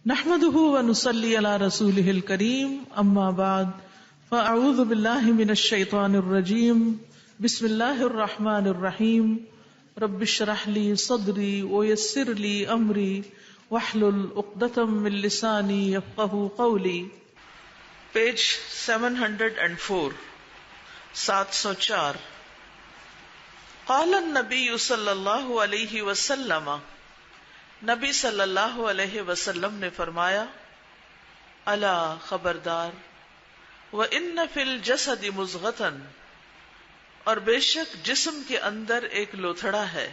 نحمده ونصلي على رسوله الكريم اما بعد فاعوذ بالله من الشيطان الرجيم بسم الله الرحمن الرحيم رب اشرح لي صدري ويسر لي امري واحلل عقدة من لساني يفقهوا قولي. پیج 704 704. قال النبي صلی اللہ علیہ وسلم، نبی صلی اللہ علیہ وسلم نے فرمایا، الا خبردار، وَإِنَّ فِي الْجَسَدِ مُضْغَةً، اور بے شک جسم کے اندر ایک لوتھڑا ہے،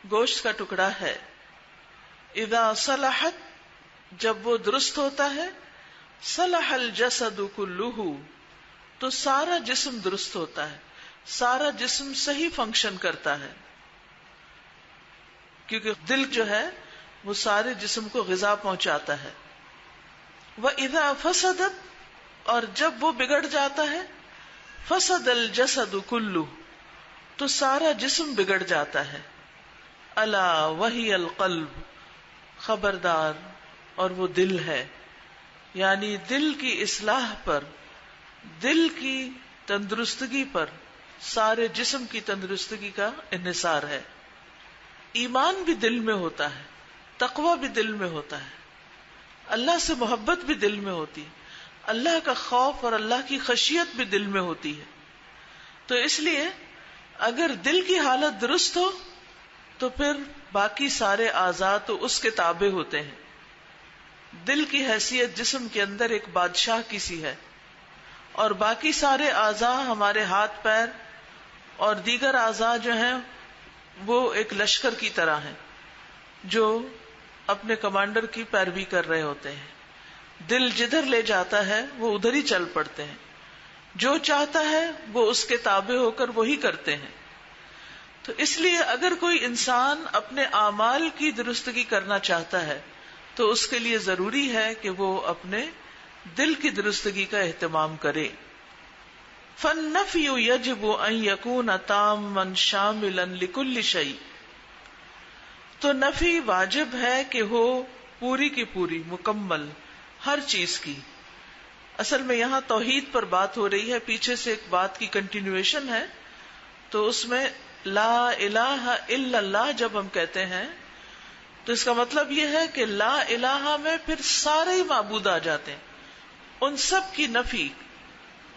گوشت کا ٹکڑا ہے، اذا صلحت، جب وہ درست ہوتا ہے، صلح الجسد کلہ، تو سارا جسم درست ہوتا ہے، سارا جسم صحیح فنکشن کرتا ہے، کیونکہ دل جو ہے وہ سارے جسم کو غذا پہنچاتا ہے. وَإِذَا فَسَدَتْ، اور جب وہ بگڑ جاتا ہے، فَسَدَ الْجَسَدُ كُلُّهُ، تو سارا جسم بگڑ جاتا ہے. أَلَا وَهِيَ الْقَلْبُ، خبردار، اور وہ دل ہے. یعنی دل کی اصلاح پر، دل کی تندرستگی پر سارے جسم کی تندرستگی کا انحصار ہے. ایمان بھی دل میں ہوتا ہے، تقوی بھی دل میں ہوتا ہے، اللہ سے محبت بھی دل میں ہوتی ہے، اللہ کا خوف اور اللہ کی خشیت بھی دل میں ہوتی ہے. تو اس لیے اگر دل کی حالت درست ہو تو پھر باقی سارے اعضاء تو اس کے تابع ہوتے ہیں. دل کی حیثیت جسم کے اندر ایک بادشاہ کی سی ہے، اور باقی سارے اعضاء، ہمارے ہاتھ پیر اور دیگر اعضاء جو ہیں وہ ایک لشکر کی طرح ہیں جو اپنے کمانڈر کی پیروی کر رہے ہوتے ہیں. دل جدھر لے جاتا ہے وہ ادھر ہی چل پڑتے ہیں، جو چاہتا ہے وہ اس کے تابع ہو کر وہی کرتے ہیں. تو اس لیے اگر کوئی انسان اپنے اعمال کی درستگی کرنا چاہتا ہے تو اس کے لیے ضروری ہے کہ وہ اپنے دل کی درستگی کا اہتمام کرے. فالنفی یجب ان یکون تاما شاملا لکل شیء، تو نفی واجب ہے کہ ہو پوری کی پوری، مکمل، ہر چیز کی. اصل میں یہاں توحید پر بات ہو رہی ہے، پیچھے سے ایک بات کی کنٹینیویشن ہے. تو اس میں لا الہ الا اللہ جب ہم کہتے ہیں تو اس کا مطلب یہ ہے کہ لا الہ میں پھر سارے ہی معبود آ جاتے ہیں، ان سب کی نفی.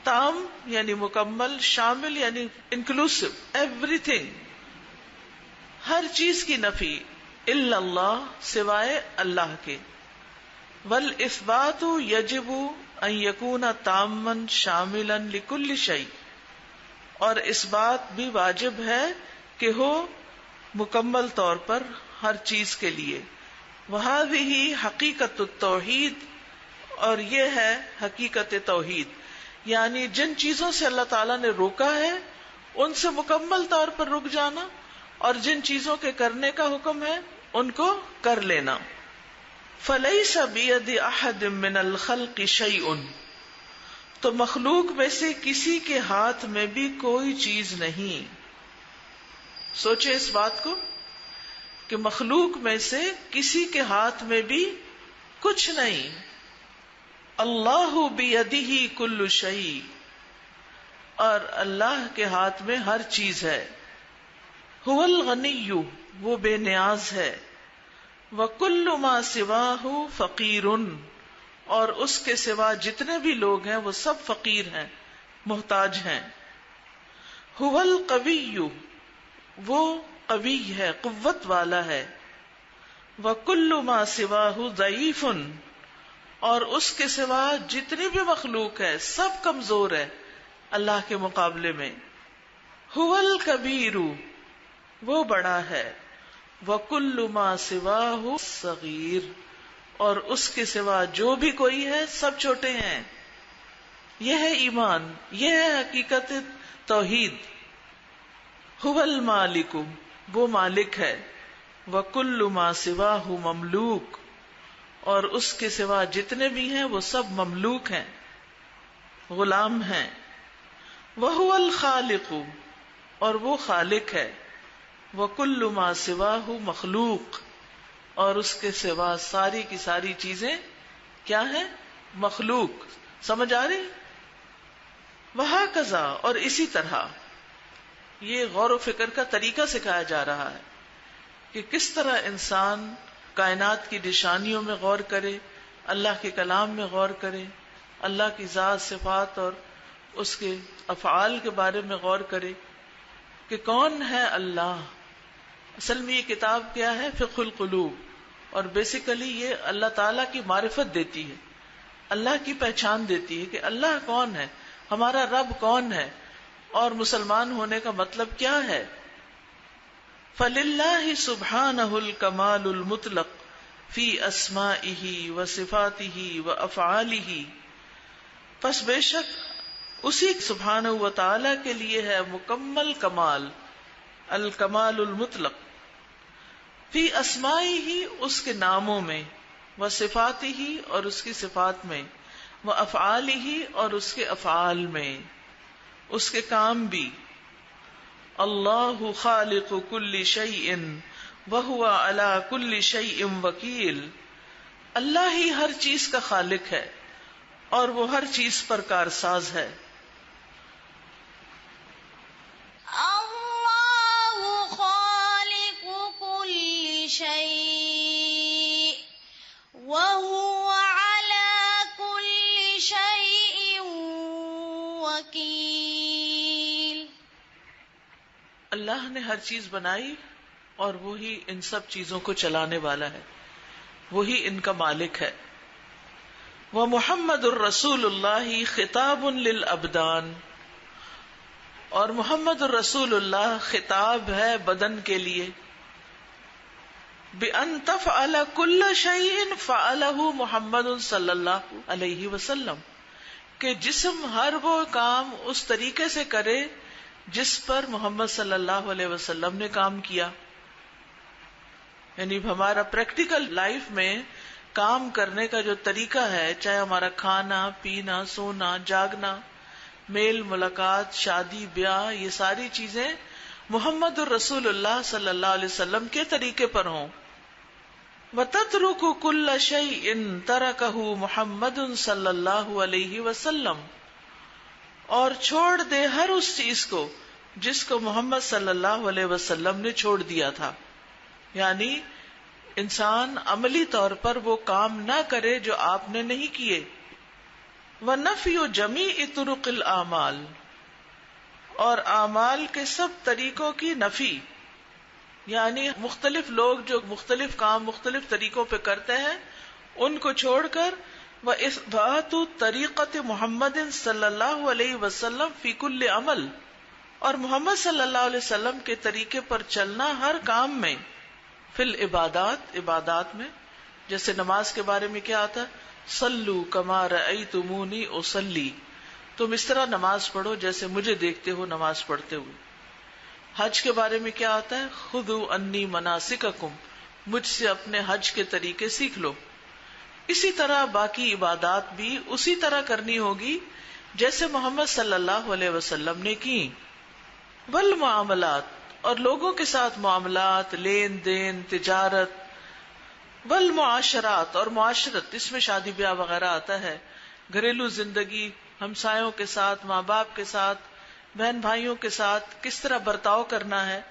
تام یعنی مکمل، شامل یعنی انکلوسیو، ایوری تھنگ، ہر چیز کی نفی، الا اللہ، سوائے اللہ کے. والاثبات یجب ان یکون تاما شاملا لکل شیء، اور اس بات بھی واجب ہے کہ ہو مکمل طور پر ہر چیز کے لیے. وہذہ حقیقت التوحید، اور یہ ہے حقیقت توحید، یعنی جن چیزوں سے اللہ تعالیٰ نے روکا ہے ان سے مکمل طور پر رک جانا، اور جن چیزوں کے کرنے کا حکم ہے ان کو کر لینا. فلیس بید احد من الخلق شیء، تو مخلوق میں سے کسی کے ہاتھ میں بھی کوئی چیز نہیں. سوچے اس بات کو کہ مخلوق میں سے کسی کے ہاتھ میں بھی کچھ نہیں. اللہ بیدہ کل شیء، اور اللہ کے ہاتھ میں ہر چیز ہے. هو الغنی، وہ بے نیاز ہے. وکل ما سواہ فقیر، اور اس کے سوا جتنے بھی لوگ ہیں وہ سب فقیر ہیں، محتاج ہیں. هو القوی، وہ قوی ہے، قوت والا ہے. وکل ما سواہ ضعیف، اور اس کے سوا جتنی بھی مخلوق ہے سب کمزور ہے اللہ کے مقابلے میں. هو الکبیر، وہ بڑا ہے. وَكُلُّ مَا سِوَاهُ صغیر، اور اس کے سوا جو بھی کوئی ہے سب چھوٹے ہیں. یہ ہے ایمان، یہ ہے حقیقت توحید. هو المالک، وہ مالک ہے. وَكُلُّ مَا سِوَاهُ مملوک، اور اس کے سوا جتنے بھی ہیں وہ سب مملوک ہیں، غلام ہیں. وَهُوَ الْخَالِقُ، اور وہ خالق ہے. وَكُلُّ مَا سِوَاهُ مخلوق، اور اس کے سوا ساری کی ساری چیزیں کیا ہیں؟ مخلوق. سمجھ آ رہی؟ وہکذا، اور اسی طرح یہ غور و فکر کا طریقہ سکھایا جا رہا ہے کہ کس طرح انسان کائنات کی نشانیوں میں غور کرے، اللہ کے کلام میں غور کرے، اللہ کی ذات صفات اور اس کے افعال کے بارے میں غور کرے کہ کون ہے اللہ. اصل میں یہ کتاب کیا ہے؟ فقہ القلوب، اور بیسیکلی یہ اللہ تعالیٰ کی معرفت دیتی ہے، اللہ کی پہچان دیتی ہے کہ اللہ کون ہے، ہمارا رب کون ہے، اور مسلمان ہونے کا مطلب کیا ہے. فَلِلَّهِ سُبْحَانَهُ الْكَمَالُ الْمُطْلَقُ فِي أَسْمَائِهِ وَصِفَاتِهِ وَأَفْعَالِهِ، پس بے شک اسی سبحانہ و تعالی کے لیے ہے مکمل کمال، الکمال المطلق، فی اسمائہ اس کے ناموں میں، وصفاتہ اور اس کی صفات میں، وافعالہ اور اس کے افعال میں، اس کے کام بھی. اللہ خالق کل شیء وہو علی کل شیء وکیل، اللہ ہی ہر چیز کا خالق ہے اور وہ ہر چیز پر کارساز ہے. اللہ خالق کل شیء وہو علی کل شیء وکیل، اللہ نے ہر چیز بنائی اور وہی ان سب چیزوں کو چلانے والا ہے، وہی ان کا مالک ہے. ومحمد الرسول اللہ خطاب للابدان، اور محمد الرسول اللہ خطاب ہے بدن کے لیے. بأن تفعل كل شيء فعله محمد صلی اللہ علیہ وسلم، کہ جسم ہر وہ کام اس طریقے سے کرے جس پر محمد صلی اللہ علیہ وسلم نے کام کیا. یعنی ہمارا پریکٹیکل لائف میں کام کرنے کا جو طریقہ ہے، چاہے ہمارا کھانا پینا سونا جاگنا میل ملاقات شادی بیاہ، یہ ساری چیزیں محمد الرسول اللہ صلی اللہ علیہ وسلم کے طریقے پر ہوں. وَتَتْرُكُ كُلَّ شَيْءٍ تَرَكَهُ محمد صلی اللہ علیہ وسلم، اور چھوڑ دے ہر اس چیز کو جس کو محمد صلی اللہ علیہ وسلم نے چھوڑ دیا تھا. یعنی انسان عملی طور پر وہ کام نہ کرے جو آپ نے نہیں کیے. وَنَفْيُ جَمِيعِ طُرُقِ الْأَعْمَالِ، اور اعمال کے سب طریقوں کی نفی، یعنی مختلف لوگ جو مختلف کام مختلف طریقوں پہ کرتے ہیں ان کو چھوڑ کر وَإِثْبَاتُ طَرِيقَةِ محمد صلی اللہ علیہ وسلم فی کل عمل، اور محمد صلی اللہ علیہ وسلم کے طریقے پر چلنا ہر کام میں. فی العبادات، عبادات میں، جیسے نماز کے بارے میں کیا آتا ہے؟ صلو کما رأیتمونی اصلی، تم اس طرح نماز پڑھو جیسے مجھے دیکھتے ہو نماز پڑھتے ہوئے. حج کے بارے میں کیا آتا ہے؟ خذوا انی مناسککم، مجھ سے اپنے حج کے طریقے سیکھ لو. اسی طرح باقی عبادات بھی اسی طرح کرنی ہوگی جیسے محمد صلی اللہ علیہ وسلم نے کی. والمعاملات، اور لوگوں کے ساتھ معاملات، لین دین، تجارت. والمعاشرات، اور معاشرت، اس میں شادی بیاہ وغیرہ آتا ہے، گھریلو زندگی، ہمسایوں کے ساتھ، ماں باپ کے ساتھ، بہن بھائیوں کے ساتھ کس طرح برتاؤ کرنا ہے.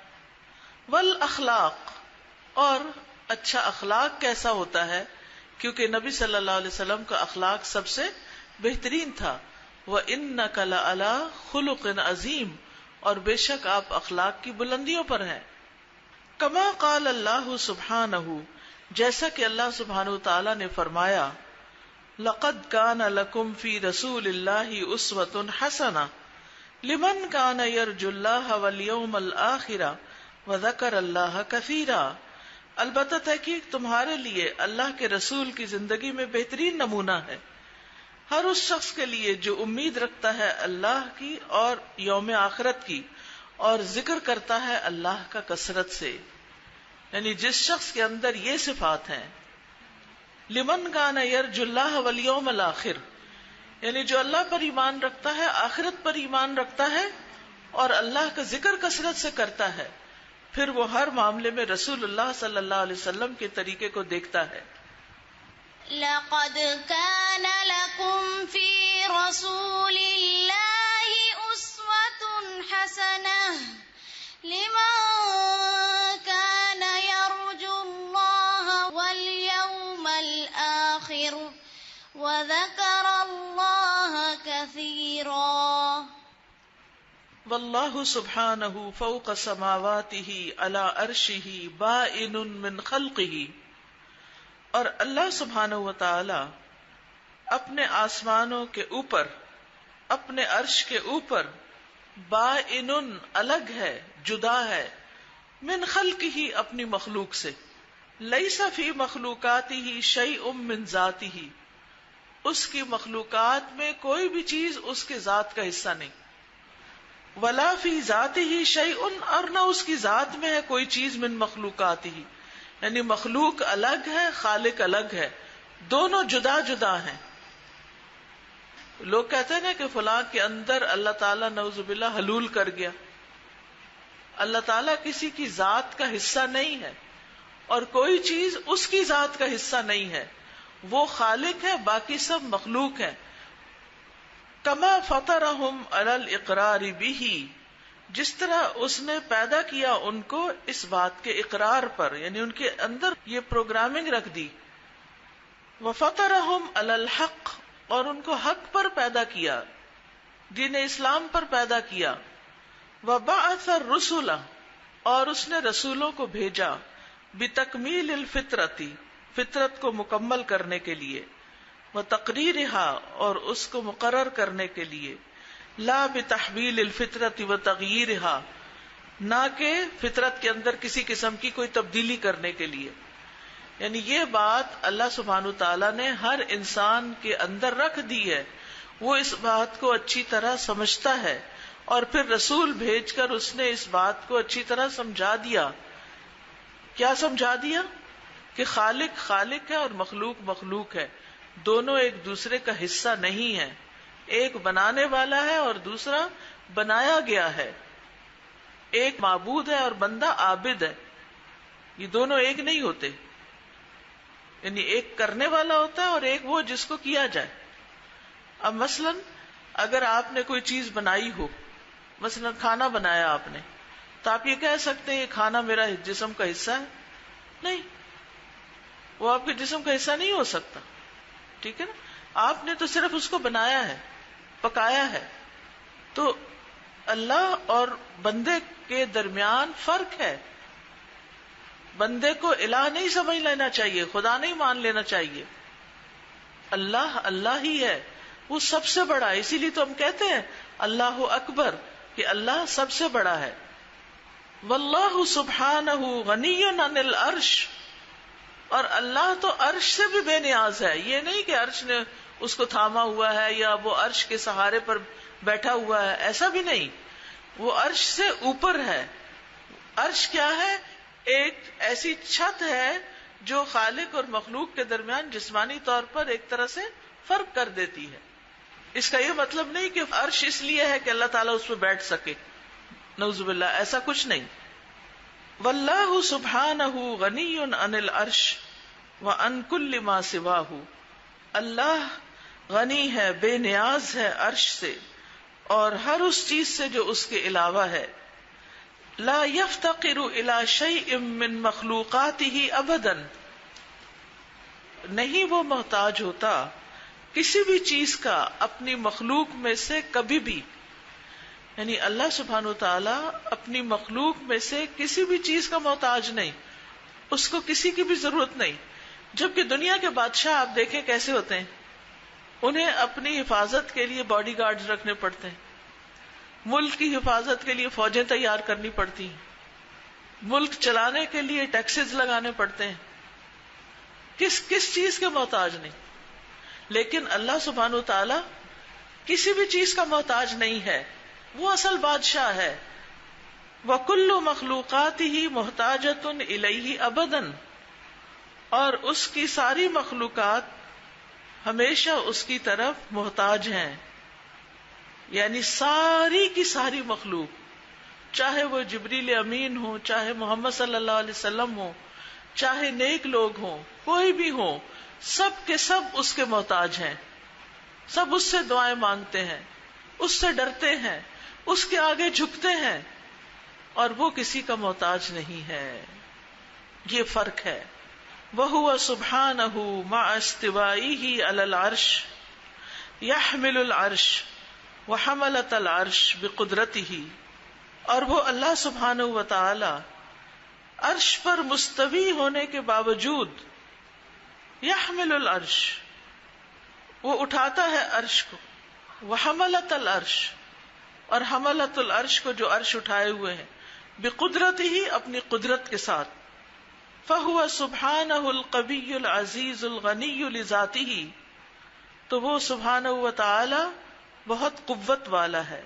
والاخلاق، اور اچھا اخلاق کیسا ہوتا ہے، کیونکہ نبی صلی اللہ علیہ وسلم کا اخلاق سب سے بہترین تھا. وَإِنَّكَ لَعَلَىٰ خُلُقٍ عَظِيمٍ، اور بے شک آپ اخلاق کی بلندیوں پر ہیں. کما قال اللہ سبحانہ، جیسا کہ اللہ سبحانہ تعالی نے فرمایا، لقد کان لکم فی رسول اللہ اسوۃ حسنہ لمن کان یرجو اللہ والیوم الآخر وذکر اللہ کثیرا. البتہ تحقیق تمہارے لیے اللہ کے رسول کی زندگی میں بہترین نمونہ ہے ہر اس شخص کے لیے جو امید رکھتا ہے اللہ کی اور یوم آخرت کی، اور ذکر کرتا ہے اللہ کا کثرت سے. یعنی جس شخص کے اندر یہ صفات ہیں، لمن کان یرجو اللہ والیوم الآخر، یعنی جو اللہ پر ایمان رکھتا ہے، آخرت پر ایمان رکھتا ہے، اور اللہ کا ذکر کثرت سے کرتا ہے، پھر وہ ہر معاملے میں رسول اللہ صلی اللہ علیہ وسلم کے طریقے کو دیکھتا ہے. لقد كان لكم في رسول الله أسوة حسنة لمن كان يرجو الله واليوم الآخر وذكر الله كثيرا. واللہ سبحانہ فوق سماواتہ علی عرشہ بائن من خلقہ، اور اللہ سبحانہ و تعالی اپنے آسمانوں کے اوپر، اپنے عرش کے اوپر، بائن الگ ہے، جدا ہے، من خلقہ اپنی مخلوق سے، لیس فی مخلوقاتہ شیء من ذاتہ، اس کی مخلوقات میں کوئی بھی چیز اس کے ذات کا حصہ نہیں، ولا فی ذاتہ شیء، اور نہ اس کی ذات میں ہے کوئی چیز من مخلوقاتہ، یعنی مخلوق الگ ہے، خالق الگ ہے، دونوں جدا جدا ہیں. لوگ کہتے ہیں نا کہ فلاں کے اندر اللہ تعالیٰ نعوذ باللہ حلول کر گیا. اللہ تعالیٰ کسی کی ذات کا حصہ نہیں ہے اور کوئی چیز اس کی ذات کا حصہ نہیں ہے، وہ خالق ہے، باقی سب مخلوق ہیں. کما فطرہم علی الاقرار بہ، جس طرح اس نے پیدا کیا ان کو اس بات کے اقرار پر، یعنی ان کے اندر یہ پروگرامنگ رکھ دی. وفطرہم علی الحق، اور ان کو حق پر پیدا کیا، دین اسلام پر پیدا کیا. وبعث الرسل، اور اس نے رسولوں کو بھیجا، بتکمیل الفطرۃ، فطرت کو مکمل کرنے کے لیے، وتقریرها، اور اس کو مقرر کرنے کے لیے، لا بتحویل الفطرۃ وتغییرها، نہ کہ فطرت کے اندر کسی قسم کی کوئی تبدیلی کرنے کے لیے. یعنی یہ بات اللہ سبحانہ تعالیٰ نے ہر انسان کے اندر رکھ دی ہے، وہ اس بات کو اچھی طرح سمجھتا ہے، اور پھر رسول بھیج کر اس نے اس بات کو اچھی طرح سمجھا دیا. کیا سمجھا دیا؟ کہ خالق خالق ہے اور مخلوق مخلوق ہے، دونوں ایک دوسرے کا حصہ نہیں ہے، ایک بنانے والا ہے اور دوسرا بنایا گیا ہے، ایک معبود ہے اور بندہ عابد ہے، یہ دونوں ایک نہیں ہوتے. یعنی ایک کرنے والا ہوتا ہے اور ایک وہ جس کو کیا جائے. اب مثلا اگر آپ نے کوئی چیز بنائی ہو، مثلا کھانا بنایا آپ نے، تو آپ یہ کہہ سکتے ہیں یہ کھانا میرا جسم کا حصہ ہے؟ نہیں، وہ آپ کے جسم کا حصہ نہیں ہو سکتا. ٹھیک ہے نا؟ آپ نے تو صرف اس کو بنایا ہے، پکایا ہے. تو اللہ اور بندے کے درمیان فرق ہے. بندے کو الہ نہیں سمجھ لینا چاہیے، خدا نہیں مان لینا چاہیے. اللہ اللہ ہی ہے، وہ سب سے بڑا ہے. اسی لیے تو ہم کہتے ہیں اللہ اکبر، کہ اللہ سب سے بڑا ہے. واللہ سبحانہ غنی عن العرش، اور اللہ تو عرش سے بھی بے نیاز ہے. یہ نہیں کہ عرش نے اس کو تھاما ہوا ہے یا وہ عرش کے سہارے پر بیٹھا ہوا ہے، ایسا بھی نہیں. وہ عرش سے اوپر ہے. عرش کیا ہے؟ ایک ایسی چھت ہے جو خالق اور مخلوق کے درمیان جسمانی طور پر ایک طرح سے فرق کر دیتی ہے. اس کا یہ مطلب نہیں کہ عرش اس لیے ہے کہ اللہ تعالیٰ اس پہ بیٹھ سکے، نعوذ باللہ، ایسا کچھ نہیں. واللہ سبحانہ غنی عن العرش وعن کل ما سواہ، اللہ غنی ہے، بے نیاز ہے عرش سے اور ہر اس چیز سے جو اس کے علاوہ ہے. لا یفتقر الی شیء من مخلوقاتہ ابدا، نہیں وہ محتاج ہوتا کسی بھی چیز کا اپنی مخلوق میں سے کبھی بھی. یعنی اللہ سبحانہ وتعالی اپنی مخلوق میں سے کسی بھی چیز کا محتاج نہیں، اس کو کسی کی بھی ضرورت نہیں. جبکہ دنیا کے بادشاہ آپ دیکھیں کیسے ہوتے ہیں، انہیں اپنی حفاظت کے لیے باڈی گارڈز رکھنے پڑتے ہیں، ملک کی حفاظت کے لیے فوجیں تیار کرنی پڑتی ہیں، ملک چلانے کے لیے ٹیکسز لگانے پڑتے ہیں. کس چیز کے محتاج نہیں. لیکن اللہ سبحانہ وتعالی کسی بھی چیز کا محتاج نہیں ہے، وہ اصل بادشاہ ہے. وَكُلُّ مَخْلُوقَاتِهِ مُحْتَاجَةٌ إِلَيْهِ أَبَدًا، اور اس کی ساری مخلوقات ہمیشہ اس کی طرف محتاج ہیں. یعنی ساری کی ساری مخلوق چاہے وہ جبریل امین ہو، چاہے محمد صلی اللہ علیہ وسلم ہو، چاہے نیک لوگ ہوں، کوئی بھی ہو، سب کے سب اس کے محتاج ہیں، سب اس سے دعائیں مانگتے ہیں، اس سے ڈرتے ہیں، اس کے آگے جھکتے ہیں، اور وہ کسی کا محتاج نہیں ہے. یہ فرق ہے. وَهُوَ سُبْحَانَهُ مَعَ اسْتِوَائِهِ عَلَى الْعَرْشِ يَحْمِلُ الْعَرْشِ وَحَمَلَةَ الْعَرْشِ بِقُدْرَتِهِ، اور وہ اللہ سبحانہ و تعالی عرش پر مستوی ہونے کے باوجود یحمل العرش، وہ اٹھاتا ہے عرش کو، وحملۃ العرش، اور حملۃ العرش کو جو عرش اٹھائے ہوئے ہیں، بقدرتہ اپنی قدرت کے ساتھ. فهو سبحانہ القوی العزیز الغنی لذاتہ، تو وہ سبحانہ و تعالی بہت قوت والا ہے،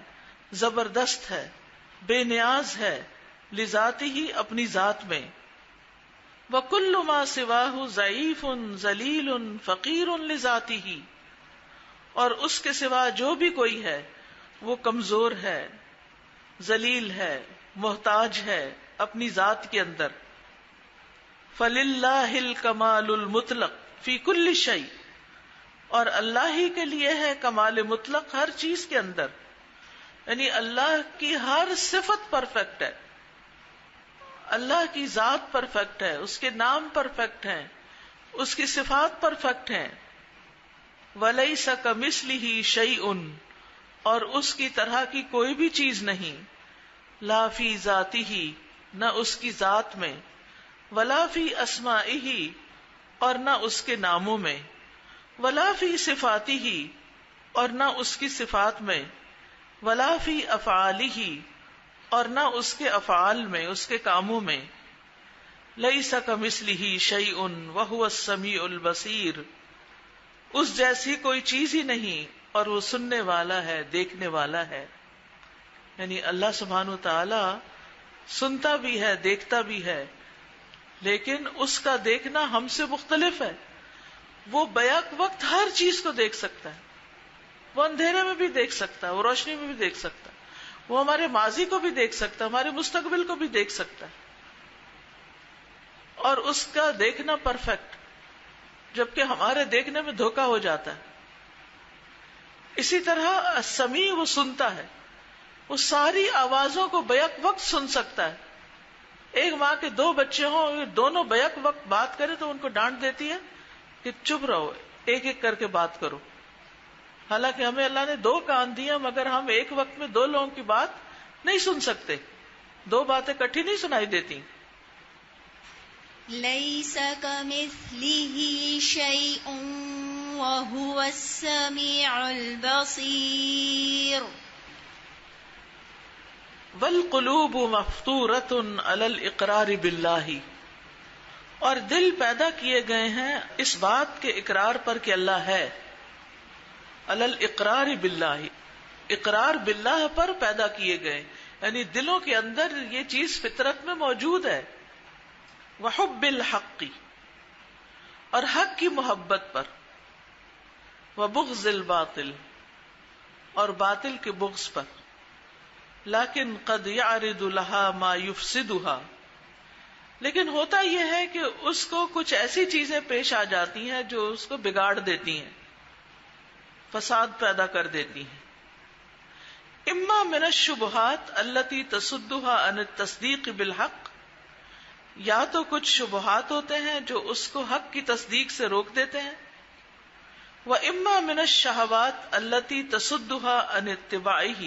زبردست ہے، بے نیاز ہے، لذاتہ اپنی ذات میں. وَكُلُّ مَا سِوَاهُ ضَعِيفٌ ذَلِيلٌ فَقِيرٌ لِذَاتِهِ، اور اس کے سوا جو بھی کوئی ہے وہ کمزور ہے، ذلیل ہے، محتاج ہے اپنی ذات کے اندر. فَلِلَّهِ الْكَمَالُ الْمُطْلَقُ فِي كُلِّ شَيْءٍ، اور اللہ ہی کے لیے ہے کمال مطلق ہر چیز کے اندر، یعنی اللہ کی ہر صفت پرفیکٹ ہے، اللہ کی ذات پرفیکٹ ہے، اس کے نام پرفیکٹ ہیں، اس کی صفات پرفیکٹ ہیں. وَلَيْسَ كَمِثْلِهِ شَيْءٌ، اور اس کی طرح کی کوئی بھی چیز نہیں. لَا فِي ذَاتِهِ، نہ اس کی ذات میں، وَلَا فِي أَسْمَائِهِ، اور نہ اس کے ناموں میں، وَلَا فِي صِفَاتِهِ، اور نہ اس کی صفات میں، وَلَا فِي أَفْعَالِهِ، اور نہ اس کے افعال میں، اس کے کاموں میں. لَيْسَ كَمِثْلِهِ شَيْءٌ وَهُوَ السَّمِيعُ الْبَصِيرُ، اس جیسی کوئی چیز ہی نہیں، اور وہ سننے والا ہے، دیکھنے والا ہے. یعنی اللہ سبحانہ وتعالی سنتا بھی ہے، دیکھتا بھی ہے، لیکن اس کا دیکھنا ہم سے مختلف ہے. وہ بیک وقت ہر چیز کو دیکھ سکتا ہے، وہ اندھیرے میں بھی دیکھ سکتا ہے، وہ روشنی میں بھی دیکھ سکتا ہے، وہ ہمارے ماضی کو بھی دیکھ سکتا ہے، ہمارے مستقبل کو بھی دیکھ سکتا ہے، اور اس کا دیکھنا پرفیکٹ، جبکہ ہمارے دیکھنے میں دھوکا ہو جاتا ہے. اسی طرح السمیع، وہ سنتا ہے، وہ ساری آوازوں کو بیک وقت سن سکتا ہے. ایک ماں کے دو بچے ہوں، دونوں بیک وقت بات کریں تو ان کو ڈانٹ دیتی ہے کہ چپ رہو، ایک ایک کر کے بات کرو. حالانکہ ہمیں اللہ نے دو کان دیے، مگر ہم ایک وقت میں دو لوگوں کی بات نہیں سن سکتے، دو باتیں کٹھی نہیں سنائی دیتی. لَيْسَ كَمِثْلِهِ شَيْءٌ وَهُوَ السَّمِيعُ الْبَصِيرُ. وَالْقُلُوبُ مَفْطُورَةٌ عَلَى الْإِقْرَارِ بِاللَّهِ، اور دل پیدا کیے گئے ہیں اس بات کے اقرار پر کہ اللہ ہے. عَلَى الْإِقْرَارِ بِاللَّهِ، اقرار باللہ پر پیدا کیے گئے، یعنی دلوں کے اندر یہ چیز فطرت میں موجود ہے. وَحُبِّ الْحَقِّ، اور حق کی محبت پر. وَبُغْضِ الْبَاطِلِ، اور باطل کے بغض پر. لیکن قد یعرض لها ما یفسدها، لیکن ہوتا یہ ہے کہ اس کو کچھ ایسی چیزیں پیش آ جاتی ہیں جو اس کو بگاڑ دیتی ہیں، فساد پیدا کر دیتی ہیں. اما من الشبہات التی تصدها عن التصدیق بالحق، یا تو کچھ شبہات ہوتے ہیں جو اس کو حق کی تصدیق سے روک دیتے ہیں. واما من الشہوات التی تصدها عن اتباعہ،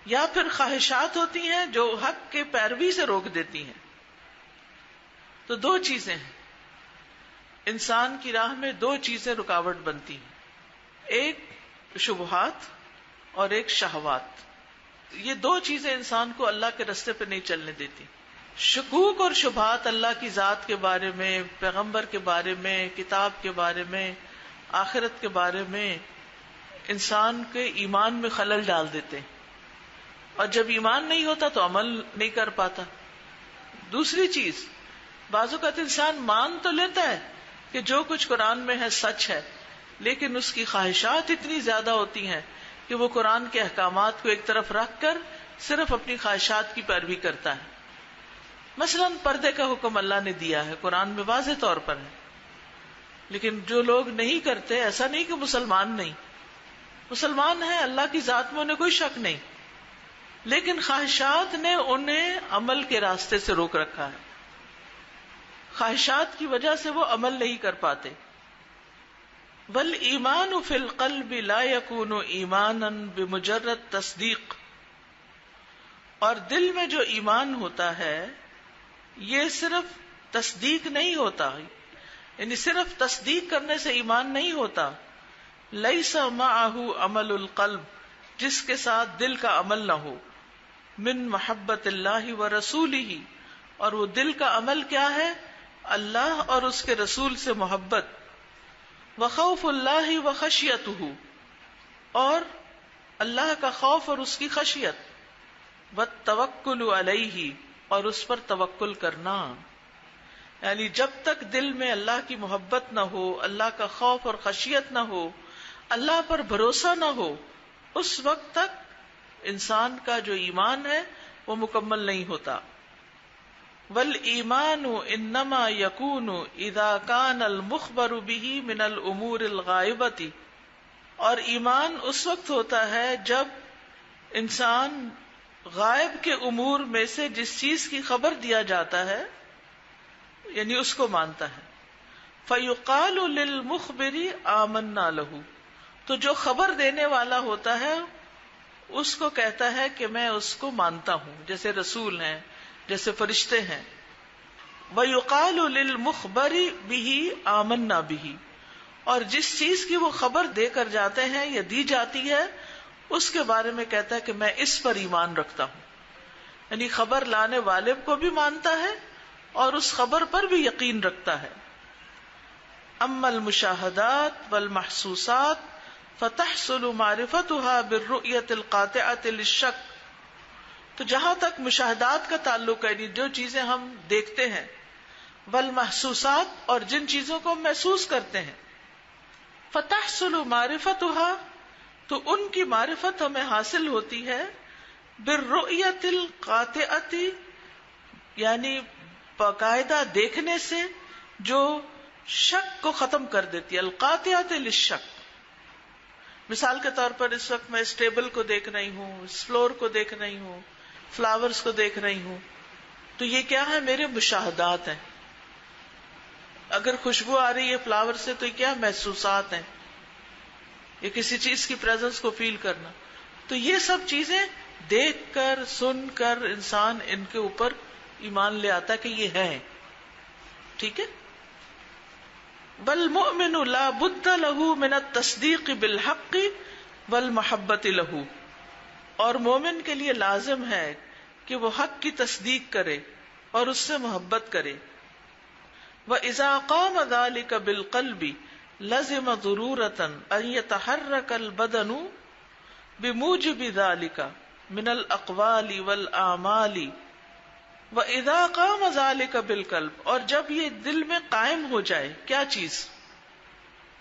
یا پھر خواہشات ہوتی ہیں جو حق کے پیروی سے روک دیتی ہیں. تو دو چیزیں ہیں، انسان کی راہ میں دو چیزیں رکاوٹ بنتی ہیں، ایک شبہات اور ایک شہوات. یہ دو چیزیں انسان کو اللہ کے راستے پہ نہیں چلنے دیتی. شکوک اور شبہات اللہ کی ذات کے بارے میں، پیغمبر کے بارے میں، کتاب کے بارے میں، آخرت کے بارے میں انسان کے ایمان میں خلل ڈال دیتے ہیں، اور جب ایمان نہیں ہوتا تو عمل نہیں کر پاتا. دوسری چیز، بعض اوقات انسان مان تو لیتا ہے کہ جو کچھ قرآن میں ہے سچ ہے، لیکن اس کی خواہشات اتنی زیادہ ہوتی ہیں کہ وہ قرآن کے احکامات کو ایک طرف رکھ کر صرف اپنی خواہشات کی پیروی کرتا ہے. مثلاً پردے کا حکم اللہ نے دیا ہے، قرآن میں واضح طور پر ہے، لیکن جو لوگ نہیں کرتے، ایسا نہیں کہ مسلمان نہیں، مسلمان ہیں، اللہ کی ذات میں انہیں کوئی شک نہیں، لیکن خواہشات نے انہیں عمل کے راستے سے روک رکھا ہے. خواہشات کی وجہ سے وہ عمل نہیں کر پاتے. بل ایمان فی القلب لا یکون ایمانا بمجرد تصدیق، اور دل میں جو ایمان ہوتا ہے یہ صرف تصدیق نہیں ہوتا، یعنی صرف تصدیق کرنے سے ایمان نہیں ہوتا. لیس معہ عمل القلب، جس کے ساتھ دل کا عمل نہ ہو، من محبت اللہ و رسولہ، اور وہ دل کا عمل کیا ہے؟ اللہ اور اس کے رسول سے محبت، وخوف اللہ و خشیتہ، اور اللہ کا خوف اور اس کی خشیت، والتوکل علیہ، اور اس پر توکل کرنا. یعنی جب تک دل میں اللہ کی محبت نہ ہو، اللہ کا خوف اور خشیت نہ ہو، اللہ پر بھروسہ نہ ہو، اس وقت تک انسان کا جو ایمان ہے وہ مکمل نہیں ہوتا. والایمان انما یکون اذا کان المخبر به من الامور الغائبۃ، اور ایمان اس وقت ہوتا ہے جب انسان غائب کے امور میں سے جس چیز کی خبر دیا جاتا ہے یعنی اس کو مانتا ہے. فیقال للمخبر آمنا لہ، تو جو خبر دینے والا ہوتا ہے اس کو کہتا ہے کہ میں اس کو مانتا ہوں، جیسے رسول ہیں، جیسے فرشتے ہیں. وَيُقَالُ لِلْمُخْبَرِ بِهِ آمَنَّا بِهِ، اور جس چیز کی وہ خبر دے کر جاتے ہیں یا دی جاتی ہے اس کے بارے میں کہتا ہے کہ میں اس پر ایمان رکھتا ہوں. یعنی خبر لانے والے کو بھی مانتا ہے اور اس خبر پر بھی یقین رکھتا ہے. اما المشاہدات والمحسوسات فتحصل معرفتها بالرؤية القاطعة للشک، تو جہاں تک مشاہدات کا تعلق ہے، جو چیزیں ہم دیکھتے ہیں، والمحسوسات، اور جن چیزوں کو ہم محسوس کرتے ہیں، فتحصل معرفتها، تو ان کی معرفت ہمیں حاصل ہوتی ہے بالرؤیت القاطعۃ، یعنی باقاعدہ دیکھنے سے جو شک کو ختم کر دیتی ہے. القاطعۃ للشک، مثال کے طور پر اس وقت میں اس ٹیبل کو دیکھ رہی ہوں، اس فلور کو دیکھ رہی ہوں، فلاورز کو دیکھ رہی ہوں، تو یہ کیا ہے؟ میرے مشاہدات ہیں. اگر خوشبو آ رہی ہے فلاور سے تو یہ کیا؟ محسوسات ہیں، یہ کسی چیز کی پریزنس کو فیل کرنا. تو یہ سب چیزیں دیکھ کر سن کر انسان ان کے اوپر ایمان لے آتا کہ یہ ہیں. ٹھیک ہے. والمؤمن لا بد له من التصدیق بالحق والمحبت له، اور مومن کے لیے لازم ہے کہ وہ حق کی تصدیق کرے اور اس سے محبت کرے. وَإِذَا قَامَ ذَلِكَ بِالْقَلْبِ لَزِمَ ضُرُورَةً أَن يَتَحَرَّكَ الْبَدَنُ بِمُوجِبِ ذَلِكَ مِنَ الْأَقْوَالِ وَالْأَعْمَالِ. وَإِذَا قَامَ ذَلِكَ بِالْقَلْبِ، اور جب یہ دل میں قائم ہو جائے کیا چیز؟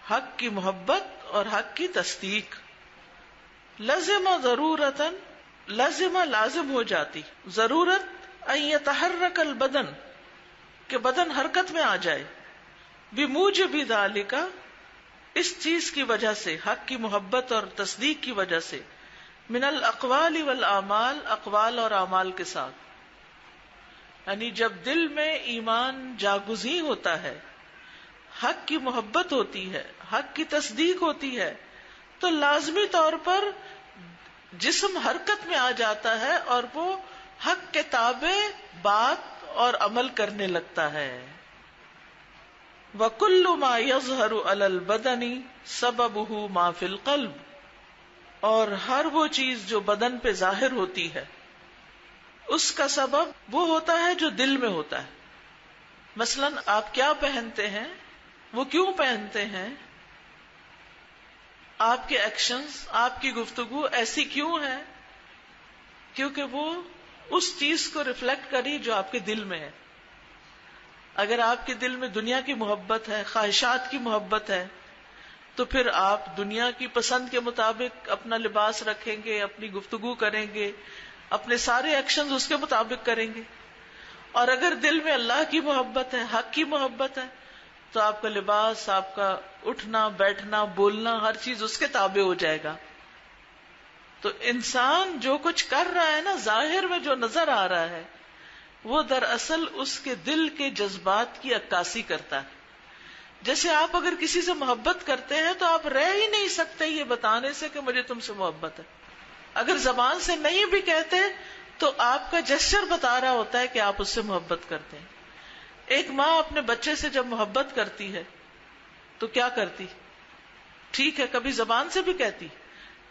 حق کی محبت اور حق کی تصدیق. لزم ضرورتاً، لازم لازم ہو جاتی، ضرورت ان يتحرك البدن، کہ بدن حرکت میں آ جائے، بموجب ذالک، اس چیز کی وجہ سے، حق کی محبت اور تصدیق کی وجہ سے، من الاقوال والاعمال، اقوال اور اعمال کے ساتھ. یعنی جب دل میں ایمان جاگزی ہوتا ہے، حق کی محبت ہوتی ہے، حق کی تصدیق ہوتی ہے، تو لازمی طور پر جسم حرکت میں آ جاتا ہے اور وہ حق کے تابع بات اور عمل کرنے لگتا ہے. وَكُلُّ مَا يَظْهَرُ عَلَى الْبَدَنِ سَبَبُهُ مَا فِي الْقَلْبِ، اور ہر وہ چیز جو بدن پہ ظاہر ہوتی ہے اس کا سبب وہ ہوتا ہے جو دل میں ہوتا ہے. مثلاً آپ کیا پہنتے ہیں، وہ کیوں پہنتے ہیں، آپ کے ایکشنز، آپ کی گفتگو ایسی کیوں ہے؟ کیونکہ وہ اس چیز کو ریفلیکٹ کری جو آپ کے دل میں ہے. اگر آپ کے دل میں دنیا کی محبت ہے، خواہشات کی محبت ہے، تو پھر آپ دنیا کی پسند کے مطابق اپنا لباس رکھیں گے، اپنی گفتگو کریں گے، اپنے سارے ایکشنز اس کے مطابق کریں گے. اور اگر دل میں اللہ کی محبت ہے، حق کی محبت ہے، تو آپ کا لباس، آپ کا اٹھنا بیٹھنا بولنا ہر چیز اس کے تابع ہو جائے گا. تو انسان جو کچھ کر رہا ہے نا، ظاہر میں جو نظر آ رہا ہے، وہ دراصل اس کے دل کے جذبات کی عکاسی کرتا ہے. جیسے آپ اگر کسی سے محبت کرتے ہیں تو آپ رہ ہی نہیں سکتے یہ بتانے سے کہ مجھے تم سے محبت ہے. اگر زبان سے نہیں بھی کہتے تو آپ کا جسچر بتا رہا ہوتا ہے کہ آپ اس سے محبت کرتے ہیں. ایک ماں اپنے بچے سے جب محبت کرتی ہے تو کیا کرتی؟ ٹھیک ہے کبھی زبان سے بھی کہتی،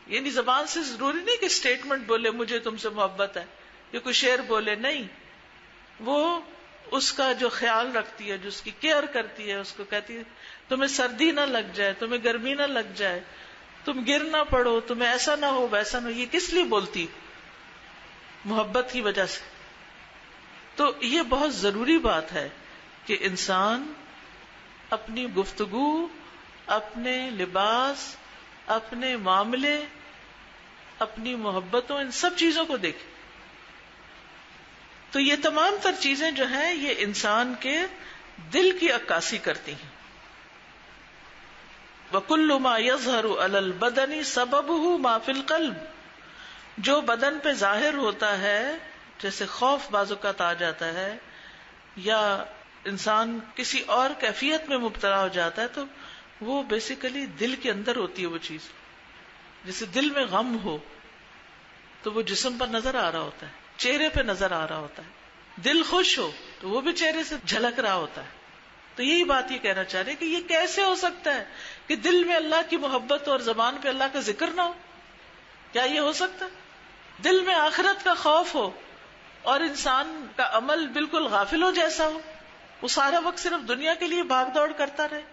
یعنی زبان سے ضروری نہیں کہ اسٹیٹمنٹ بولے مجھے تم سے محبت ہے، یا کوئی شعر بولے، نہیں، وہ اس کا جو خیال رکھتی ہے، جو اس کی کیئر کرتی ہے، اس کو کہتی ہے تمہیں سردی نہ لگ جائے، تمہیں گرمی نہ لگ جائے، تم گر نہ پڑو، تمہیں ایسا نہ ہو ویسا نہ ہو. یہ کس لیے بولتی؟ محبت کی وجہ سے. تو یہ بہت ضروری بات ہے کہ انسان اپنی گفتگو، اپنے لباس، اپنے معاملے، اپنی محبتوں، ان سب چیزوں کو دیکھے. تو یہ تمام تر چیزیں جو ہیں یہ انسان کے دل کی عکاسی کرتی ہیں. وَكُلُّ مَا يَظْهَرُ عَلَى الْبَدَنِ سَبَبُهُ مَا فِي الْقَلْبِ، جو بدن پہ ظاہر ہوتا ہے، جیسے خوف بعض اوقات آ جاتا ہے یا انسان کسی اور کیفیت میں مبتلا ہو جاتا ہے، تو وہ بیسیکلی دل کے اندر ہوتی ہے وہ چیز. جیسے دل میں غم ہو تو وہ جسم پر نظر آ رہا ہوتا ہے، چہرے پہ نظر آ رہا ہوتا ہے. دل خوش ہو تو وہ بھی چہرے سے جھلک رہا ہوتا ہے. تو یہی بات یہ کہنا چاہ رہے کہ یہ کیسے ہو سکتا ہے کہ دل میں اللہ کی محبت اور زبان پہ اللہ کا ذکر نہ ہو؟ کیا یہ ہو سکتا ہے؟ دل میں آخرت کا خوف ہو اور انسان کا عمل بالکل غافلوں جیسا ہو، وہ سارا وقت صرف دنیا کے لیے بھاگ دوڑ کرتا رہے؟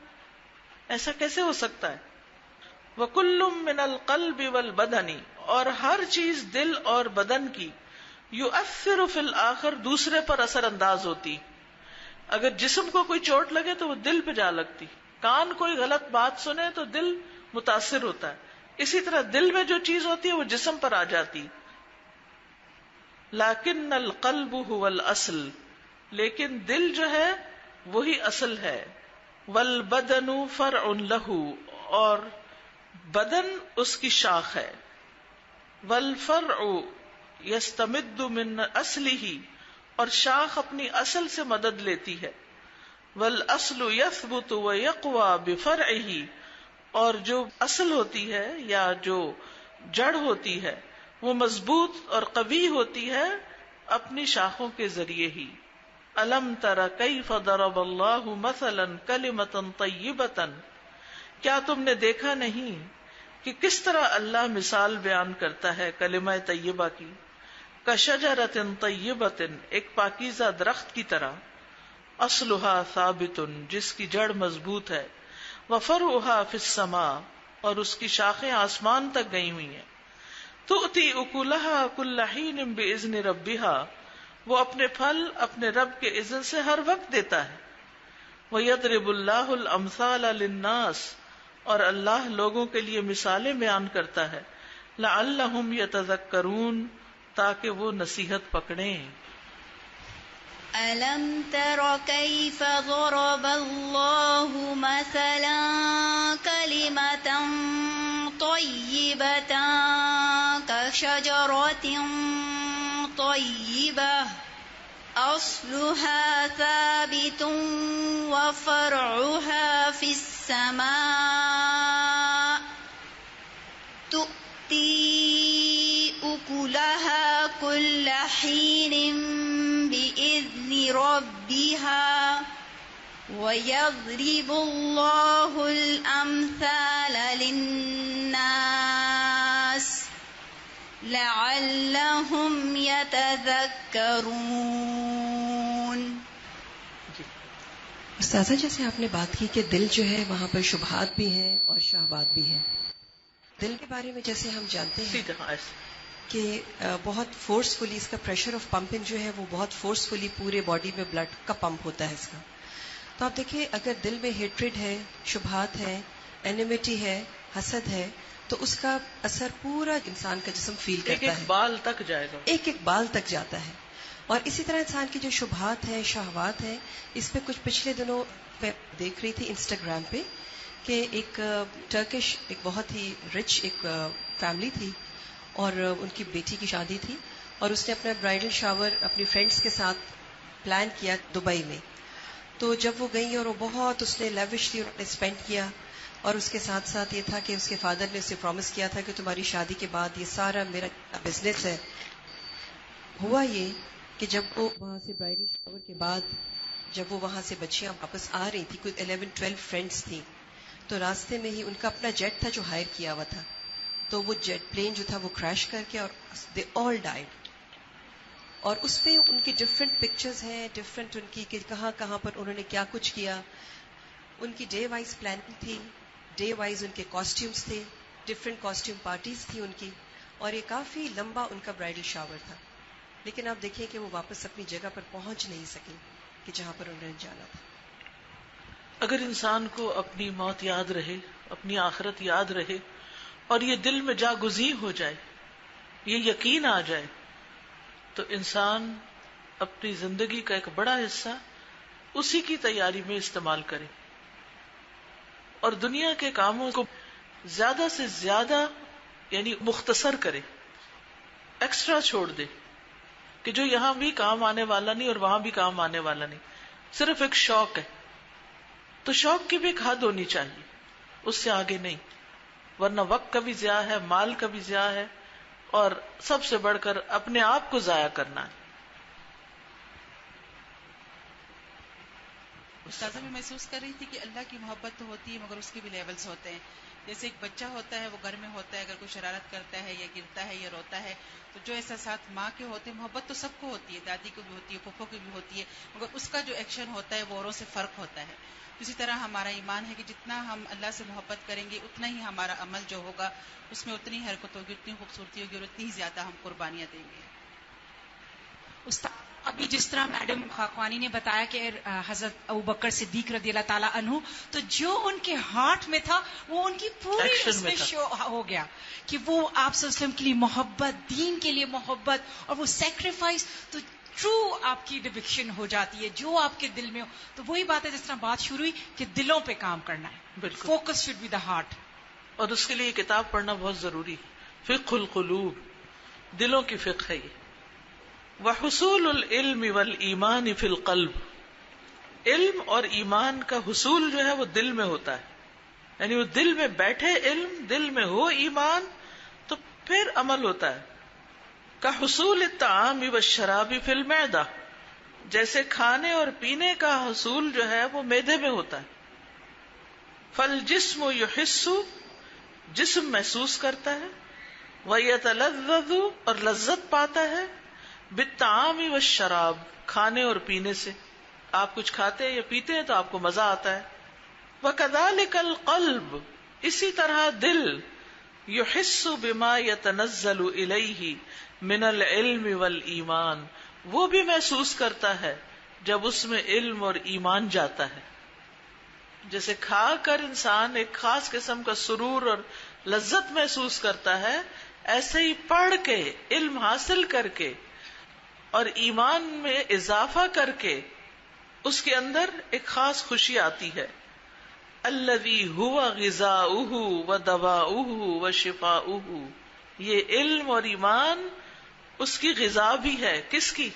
ایسا کیسے ہو سکتا ہے؟ وَكُلٌّ مِّنَ الْقَلْبِ وَالْبَدَنِ، اور ہر چیز دل اور بدن کی، يُؤَثِّرُ فِي الْآخَرِ، دوسرے پر اثر انداز ہوتی. اگر جسم کو کوئی چوٹ لگے تو وہ دل پہ جا لگتی، کان کوئی غلط بات سنے تو دل متاثر ہوتا ہے، اسی طرح دل میں جو چیز ہوتی ہے وہ جسم پر آ جاتی. لیکن القلب هو الاصل، لیکن دل جو ہے وہی اصل ہے. والبدن فرع له، اور بدن اس کی شاخ ہے. والفرع یستمد من اصلہ، اور شاخ اپنی اصل سے مدد لیتی ہے. والاصل یثبت ویقوی بفرعہ، اور جو اصل ہوتی ہے یا جو جڑ ہوتی ہے وہ مضبوط اور قوی ہوتی ہے اپنی شاخوں کے ذریعے ہی. الم تر کیف ضرب اللہ مثلا کلمۃ طیبۃ، کیا تم نے دیکھا نہیں کہ کس طرح اللہ مثال بیان کرتا ہے کلمہ طیبہ کی. کشجرۃ طیبۃ، ایک پاکیزہ درخت کی طرح. اصلها ثابت، جس کی جڑ مضبوط ہے. وفرعها فی السماء، اور اس کی شاخیں آسمان تک گئی ہوئی ہیں. تؤتی اکلها کل حین باذن ربها، وہ اپنے پھل اپنے رب کے اذن سے ہر وقت دیتا ہے. وَيَضْرِبُ اللَّهُ الْأَمْثَالَ لِلنَّاسِ، اور اللہ لوگوں کے لیے مثالیں بیان کرتا ہے. لَعَلَّهُمْ يَتَذَكَّرُونَ، تاکہ وہ نصیحت پکڑیں. أَلَمْ تَرَ كَيْفَ ضَرَبَ اللَّهُ مَثَلًا كَلِمَةً طَيِّبَةً كَشَجَرَةٍ طَيِّبَةٍ أَصْلُهَا ثَابِتٌ وَفَرْعُهَا فِي السَّمَاءِ تُؤْتِي أُكُلَهَا كُلَّ حِينٍ بِإِذْنِ رَبِّهَا وَيَضْرِبُ اللَّهُ الْأَمْثَالَ لِلنَّاسِ لَعَلَّهُمْ يَتَذَكَّرُونَ. استاذہ جیسے آپ نے بات کی کہ دل جو ہے وہاں پر شبہات بھی ہیں اور شہوات بھی ہیں. دل کے بارے میں جیسے ہم جانتے ہیں کہ بہت فورسفلی اس کا پریشر آف پمپنگ جو ہے وہ بہت فورسفلی پورے باڈی میں بلڈ کا پمپ ہوتا ہے اس کا. تو آپ دیکھیں اگر دل میں ہیٹریڈ ہے، شبہات ہے، اینیمیٹی ہے، حسد ہے، تو اس کا اثر پورا انسان کا جسم فیل کرتا ہے، ایک ایک بال تک جائے گا، ایک ایک بال تک جاتا ہے. اور اسی طرح انسان کی جو شبہات ہیں، شہوات ہیں، اس پہ کچھ پچھلے دنوں میں دیکھ رہی تھی انسٹاگرام پہ کہ ایک ٹرکش ایک بہت ہی رچ ایک فیملی تھی اور ان کی بیٹی کی شادی تھی، اور اس نے اپنا برائڈل شاور اپنی فرینڈس کے ساتھ پلان کیا دبئی میں. تو جب وہ گئی اور وہ بہت اس نے لیوشلی اسپینڈ کیا، اور اس کے ساتھ ساتھ یہ تھا کہ اس کے فادر نے اسے پرومس کیا تھا کہ تمہاری شادی کے بعد یہ سارا میرا بزنس ہے. ہوا یہ کہ جب وہ وہاں سے برائڈل شاور کے بعد جب وہ وہاں سے بچیاں واپس آ رہی تھی، کوئی 11-12 فرینڈس تھیں، تو راستے میں ہی ان کا اپنا جیٹ تھا جو ہائر کیا ہوا تھا، تو وہ جیٹ پلین جو تھا وہ کریش کر کے اور دے آل ڈائیڈ. اور اس پہ ان کی ڈفرینٹ پکچرز ہیں، ڈفرینٹ ان کی کہ کہاں کہاں پر انہوں نے کیا کچھ کیا. ان کی ڈے وائز پلاننگ تھی، ڈے وائز ان کے کاسٹیومز تھے، ڈفرینٹ کاسٹیوم پارٹیز تھی ان کی، اور یہ کافی لمبا ان کا برائڈل شاور تھا. لیکن آپ دیکھیں کہ وہ واپس اپنی جگہ پر پہنچ نہیں سکے کہ جہاں پر انہوں نے جانا تھا. اگر انسان کو اپنی موت یاد رہے، اپنی آخرت یاد رہے، اور یہ دل میں جاگزیں ہو جائے، یہ یقین آ جائے، تو انسان اپنی زندگی کا ایک بڑا حصہ اسی کی تیاری میں استعمال کرے، اور دنیا کے کاموں کو زیادہ سے زیادہ یعنی مختصر کرے، ایکسٹرا چھوڑ دے کہ جو یہاں بھی کام آنے والا نہیں اور وہاں بھی کام آنے والا نہیں، صرف ایک شوق ہے. تو شوق کی بھی ایک حد ہونی چاہیے، اس سے آگے نہیں، ورنہ وقت کا بھی ضیاع ہے، مال کا بھی ضیاع ہے، اور سب سے بڑھ کر اپنے آپ کو ضائع کرنا ہے. استاذہ میں محسوس کر رہی تھی کہ اللہ کی محبت تو ہوتی ہے مگر اس کے بھی لیولز ہوتے ہیں. جیسے ایک بچہ ہوتا ہے، وہ گھر میں ہوتا ہے، اگر کوئی شرارت کرتا ہے یا گرتا ہے یا روتا ہے، تو جو احساسات ماں کے ہوتے ہیں، محبت تو سب کو ہوتی ہے، دادی کو بھی ہوتی ہے، پھپھو کی بھی ہوتی ہے، مگر اس کا جو ایکشن ہوتا ہے وہ اوروں سے فرق ہوتا ہے. اسی طرح ہمارا ایمان ہے کہ جتنا ہم اللہ سے محبت کریں گے اتنا ہی ہمارا عمل جو ہوگا اس میں اتنی حرکت ہوگی، اتنی خوبصورتی ہوگی اور اتنی ہی زیادہ ہم قربانیاں دیں گے. استاد ابھی جس طرح میڈم خاقوانی نے بتایا کہ حضرت ابوبکر صدیق رضی اللہ تعالیٰ عنہ، تو جو ان کے ہارٹ میں تھا وہ ان کی پوری اس میں شو ہو گیا کہ وہ آپ صلی اللہ علیہ وسلم کے لیے محبت، دین کے لیے محبت اور وہ سیکریفائس، تو ٹرو آپ کی ڈپکشن ہو جاتی ہے جو آپ کے دل میں ہو. تو وہی بات ہے جس طرح بات شروع ہوئی کہ دلوں پہ کام کرنا ہے، focus should be the heart, اور اس کے لیے کتاب پڑھنا بہت ضروری ہے. فقہ القلوب، دلوں کی فقہ ہے یہ. وحصول العلم والایمان فی القلب، علم اور ایمان کا حصول جو ہے وہ دل میں ہوتا ہے، یعنی وہ دل میں بیٹھے علم، دل میں ہو ایمان، تو پھر عمل ہوتا ہے. کحصول الطعام والشراب فی المعدہ، جیسے کھانے اور پینے کا حصول جو ہے وہ معدے میں ہوتا ہے. فالجسم یحس، جسم محسوس کرتا ہے، ویتلذذ، اور لذت پاتا ہے، بالطعام والشراب، کھانے اور پینے سے. آپ کچھ کھاتے یا پیتے ہیں تو آپ کو مزہ آتا ہے. وکذالک القلب، اسی طرح دل، یحس بما یتنزل الیہ من العلم والایمان، وہ بھی محسوس کرتا ہے جب اس میں علم اور ایمان جاتا ہے. جیسے کھا کر انسان ایک خاص قسم کا سرور اور لذت محسوس کرتا ہے، ایسے ہی پڑھ کے، علم حاصل کر کے اور ایمان میں اضافہ کر کے اس کے اندر ایک خاص خوشی آتی ہے. الذی هو غذاؤہ ودواؤہ وشفاؤہ، یہ علم اور ایمان اس کی غذا بھی ہے، کس کی؟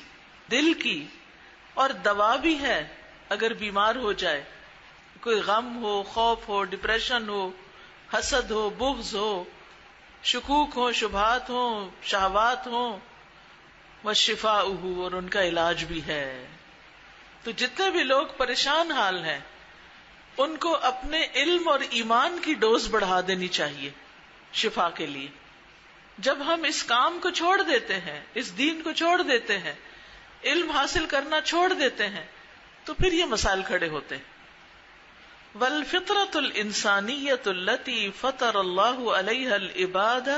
دل کی، اور دوا بھی ہے اگر بیمار ہو جائے، کوئی غم ہو، خوف ہو، ڈپریشن ہو، حسد ہو، بغض ہو، شکوک ہو، شبہات ہو، شہوات ہو، وشفاؤہ، اور ان کا علاج بھی ہے. تو جتنے بھی لوگ پریشان حال ہیں ان کو اپنے علم اور ایمان کی ڈوز بڑھا دینی چاہیے شفا کے لیے. جب ہم اس کام کو چھوڑ دیتے ہیں، اس دین کو چھوڑ دیتے ہیں، علم حاصل کرنا چھوڑ دیتے ہیں، تو پھر یہ مسائل کھڑے ہوتے ہیں. وَالْفِطْرَةُ الْإِنسَانِيَّةُ الَّتِي فَطَرَ اللَّهُ عَلَيْهَا الْعِبَادَ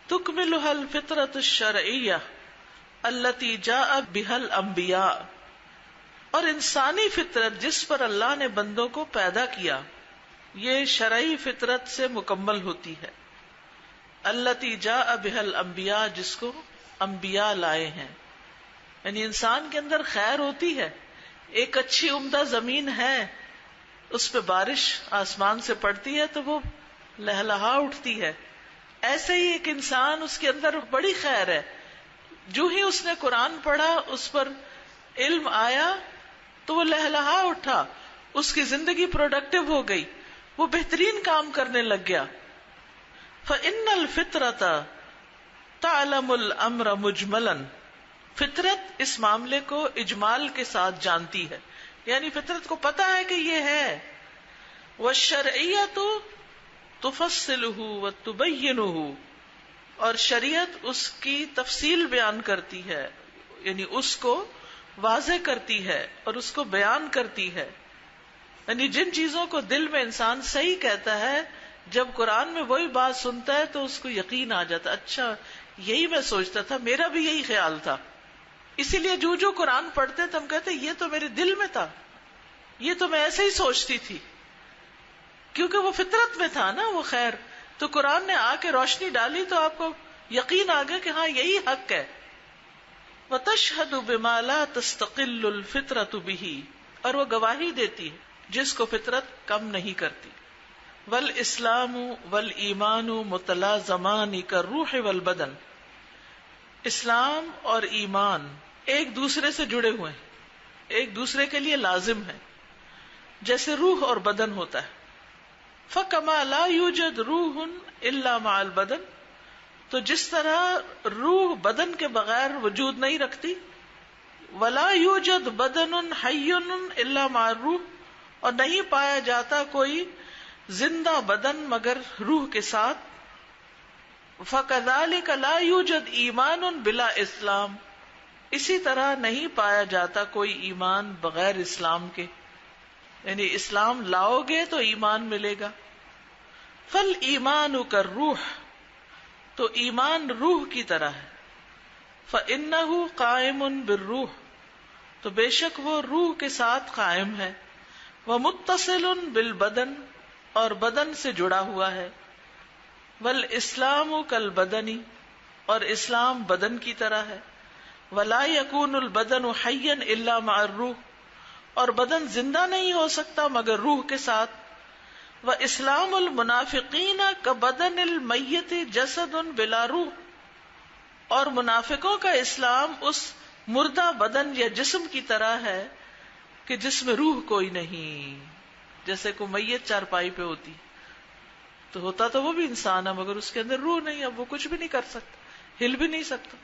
تُكْمِلُهَا الْفِطْرَةُ الشَّرْعِيَّةُ الَّتِي جَاءَ بِهَا الْأَنْبِيَاءُ، اور انسانی فطرت جس پر اللہ نے بندوں کو پیدا کیا، یہ شرعی فطرت سے مکمل ہوتی ہے. التی جاء بها الانبیاء، جس کو انبیاء لائے ہیں. یعنی انسان کے اندر خیر ہوتی ہے، ایک اچھی عمدہ زمین ہے، اس پہ بارش آسمان سے پڑتی ہے تو وہ لہلہا اٹھتی ہے. ایسے ہی ایک انسان، اس کے اندر بڑی خیر ہے، جو ہی اس نے قرآن پڑھا، اس پر علم آیا تو وہ لہلہا اٹھا، اس کی زندگی پروڈکٹیو ہو گئی، وہ بہترین کام کرنے لگ گیا. فَإِنَّ الْفِطْرَةَ تَعْلَمُ الْأَمْرَ مُجْمَلًا، فطرت اس معاملے کو اجمال کے ساتھ جانتی ہے، یعنی فطرت کو پتا ہے کہ یہ ہے. وَالشَّرْعِيَّةُ تُفَصِّلُهُ وَتُبَيِّنُهُ، اور شریعت اس کی تفصیل بیان کرتی ہے، یعنی اس کو واضح کرتی ہے اور اس کو بیان کرتی ہے. یعنی جن چیزوں کو دل میں انسان صحیح کہتا ہے، جب قرآن میں وہی بات سنتا ہے تو اس کو یقین آ جاتا، اچھا یہی میں سوچتا تھا، میرا بھی یہی خیال تھا. اسی لیے جو قرآن پڑھتے تو ہم کہتے یہ تو میرے دل میں تھا، یہ تو میں ایسے ہی سوچتی تھی، کیونکہ وہ فطرت میں تھا نا وہ خیر. تو قرآن نے آ کے روشنی ڈالی تو آپ کو یقین آ گیا کہ ہاں یہی حق ہے. وَتَشْهَدُ بِمَا لَا تَسْتَقِلُّ الْفِطْرَةُ بِهِ، اور وہ گواہی دیتی ہے جس کو فطرت کم نہیں کرتی. وَالْإِسْلَامُ وَالْإِيمَانُ مُتَلَازَمَانِ كَالرُّوحِ وَالْبَدَنِ، اسلام اور ایمان ایک دوسرے سے جڑے ہوئے ہیں، ایک دوسرے کے لیے لازم ہیں، جیسے روح اور بدن ہوتا ہے. فَكَمَا لَا يُوجَدْ رُوحٌ إِلَّا مَعَ الْبَدَنِ، تو جس طرح روح بدن کے بغیر وجود نہیں رکھتی، وَلَا يُوجَدْ بَدَنٌ حَيٌّ إِلَّا مَعَ الرُّوحِ، اور نہیں پایا جاتا کوئی زندہ بدن مگر روح کے ساتھ. فَكَذَلِكَ لَا يُوجَدْ إِيمَانٌ بِلَا اسلام، اسی طرح نہیں پایا جاتا کوئی ایمان بغیر اسلام کے، یعنی اسلام لاؤ گے تو ایمان ملے گا. فَالْإِيمَانُ كَالرُّوحِ، تو ایمان روح کی طرح ہے. فَإِنَّهُ قَائِمٌ بِالرُّوحِ، تو بے شک وہ روح کے ساتھ قائم ہے. وَمُتَّصِلٌ بِالْبَدَنِ، اور بدن سے جڑا ہوا ہے. وَالْإِسْلَامُ كَالْبَدَنِ، اور اسلام بدن کی طرح ہے. وَلَا يَكُونُ الْبَدَنُ حَيًّا إِلَّا مَعَ الرُّوحِ، اور بدن زندہ نہیں ہو سکتا مگر روح کے ساتھ. وَإِسْلَامُ الْمُنَافِقِينَ كَبَدَنِ الْمَيِّتِ جَسَدٌ بِلَا روح، اور منافقوں کا اسلام اس مردہ بدن یا جسم کی طرح ہے کہ جس میں روح کوئی نہیں. جیسے کوئی میت چارپائی پہ ہوتی تو ہوتا تو وہ بھی انسان ہے مگر اس کے اندر روح نہیں، اب وہ کچھ بھی نہیں کر سکتا، ہل بھی نہیں سکتا.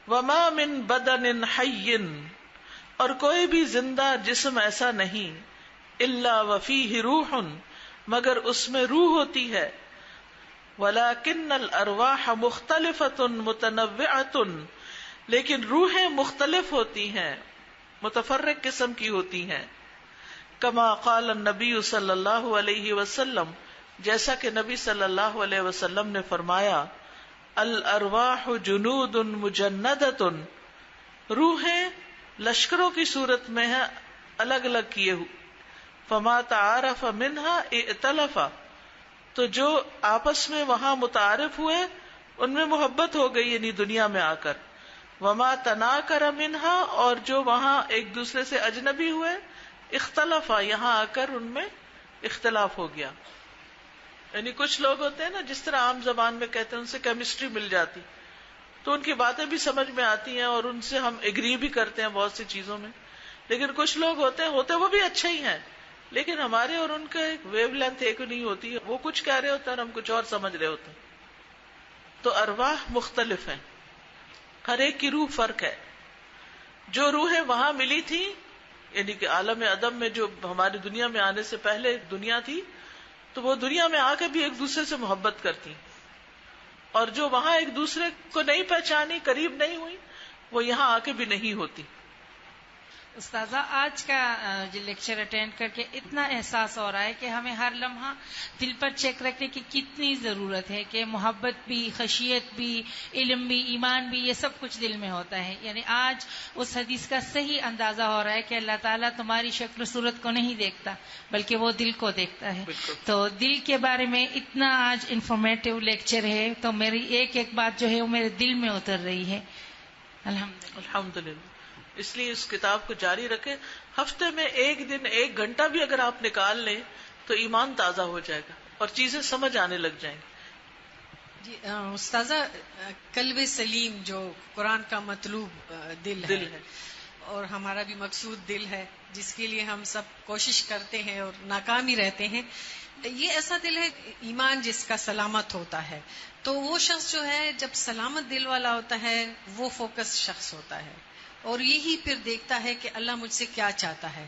وَمَا مِن بَدَنٍ حَيٍّ، اور کوئی بھی زندہ جسم ایسا نہیں، إِلَّا وَفِيهِ رُوحٌ، مگر اس میں روح ہوتی ہے. وَلَكِنَّ الْأَرْوَاحَ مُخْتَلِفَةٌ مُتَنَوِّعَةٌ، لیکن روحیں مختلف ہوتی ہیں، متفرق قسم کی ہوتی ہیں. کما قال النبی صلی اللہ علیہ وسلم، جیسا کہ نبی صلی اللہ علیہ وسلم نے فرمایا، الارواح جنود مجندۃ، روحیں لشکروں کی صورت میں ہیں، الگ الگ کیے ہوئے. فما تعارف منها ائتلف، تو جو آپس میں وہاں متعارف ہوئے ان میں محبت ہو گئی، یعنی دنیا میں آ کر. وما تناکر منها، اور جو وہاں ایک دوسرے سے اجنبی ہوئے، اختلف، یہاں آ کر ان میں اختلاف ہو گیا. یعنی کچھ لوگ ہوتے ہیں نا، جس طرح عام زبان میں کہتے ہیں ان سے کیمسٹری مل جاتی تو ان کی باتیں بھی سمجھ میں آتی ہیں اور ان سے ہم ایگری بھی کرتے ہیں بہت سی چیزوں میں. لیکن کچھ لوگ ہوتے وہ بھی اچھے ہی ہیں، لیکن ہمارے اور ان کے ویو لینتھ ایک نہیں ہوتی، وہ کچھ کہہ رہے ہوتے ہیں اور ہم کچھ اور سمجھ رہے ہوتے ہیں. تو ارواح مختلف ہیں، ہر ایک کی روح فرق ہے. جو روحیں وہاں ملی تھی، یعنی کہ عالم عدم میں جو ہماری دنیا میں آنے سے پہلے دنیا تھی، تو وہ دنیا میں آ کے بھی ایک دوسرے سے محبت کرتی، اور جو وہاں ایک دوسرے کو نہیں پہچانی، قریب نہیں ہوئی، وہ یہاں آ کے بھی نہیں ہوتی. استاذہ آج کا جو لیکچر اٹینڈ کر کے اتنا احساس ہو رہا ہے کہ ہمیں ہر لمحہ دل پر چیک رکھنے کی کتنی ضرورت ہے کہ محبت بھی، خشیت بھی، علم بھی، ایمان بھی، یہ سب کچھ دل میں ہوتا ہے. یعنی آج اس حدیث کا صحیح اندازہ ہو رہا ہے کہ اللہ تعالیٰ تمہاری شکل و صورت کو نہیں دیکھتا بلکہ وہ دل کو دیکھتا ہے. تو دل کے بارے میں اتنا آج انفارمیٹیو لیکچر ہے تو میری ایک ایک بات جو ہے وہ میرے دل میں اتر رہی ہے. الحمدللہ. اس لیے اس کتاب کو جاری رکھے. ہفتے میں ایک دن 1 گھنٹہ بھی اگر آپ نکال لیں تو ایمان تازہ ہو جائے گا اور چیزیں سمجھ آنے لگ جائیں گی. جی استاذہ، قلب سلیم جو قرآن کا مطلوب دل ہے اور ہمارا بھی مقصود دل ہے جس کے لیے ہم سب کوشش کرتے ہیں اور ناکام ہی رہتے ہیں، یہ ایسا دل ہے ایمان جس کا سلامت ہوتا ہے. تو وہ شخص جو ہے جب سلامت دل والا ہوتا ہے وہ فوکس شخص ہوتا ہے اور یہی پھر دیکھتا ہے کہ اللہ مجھ سے کیا چاہتا ہے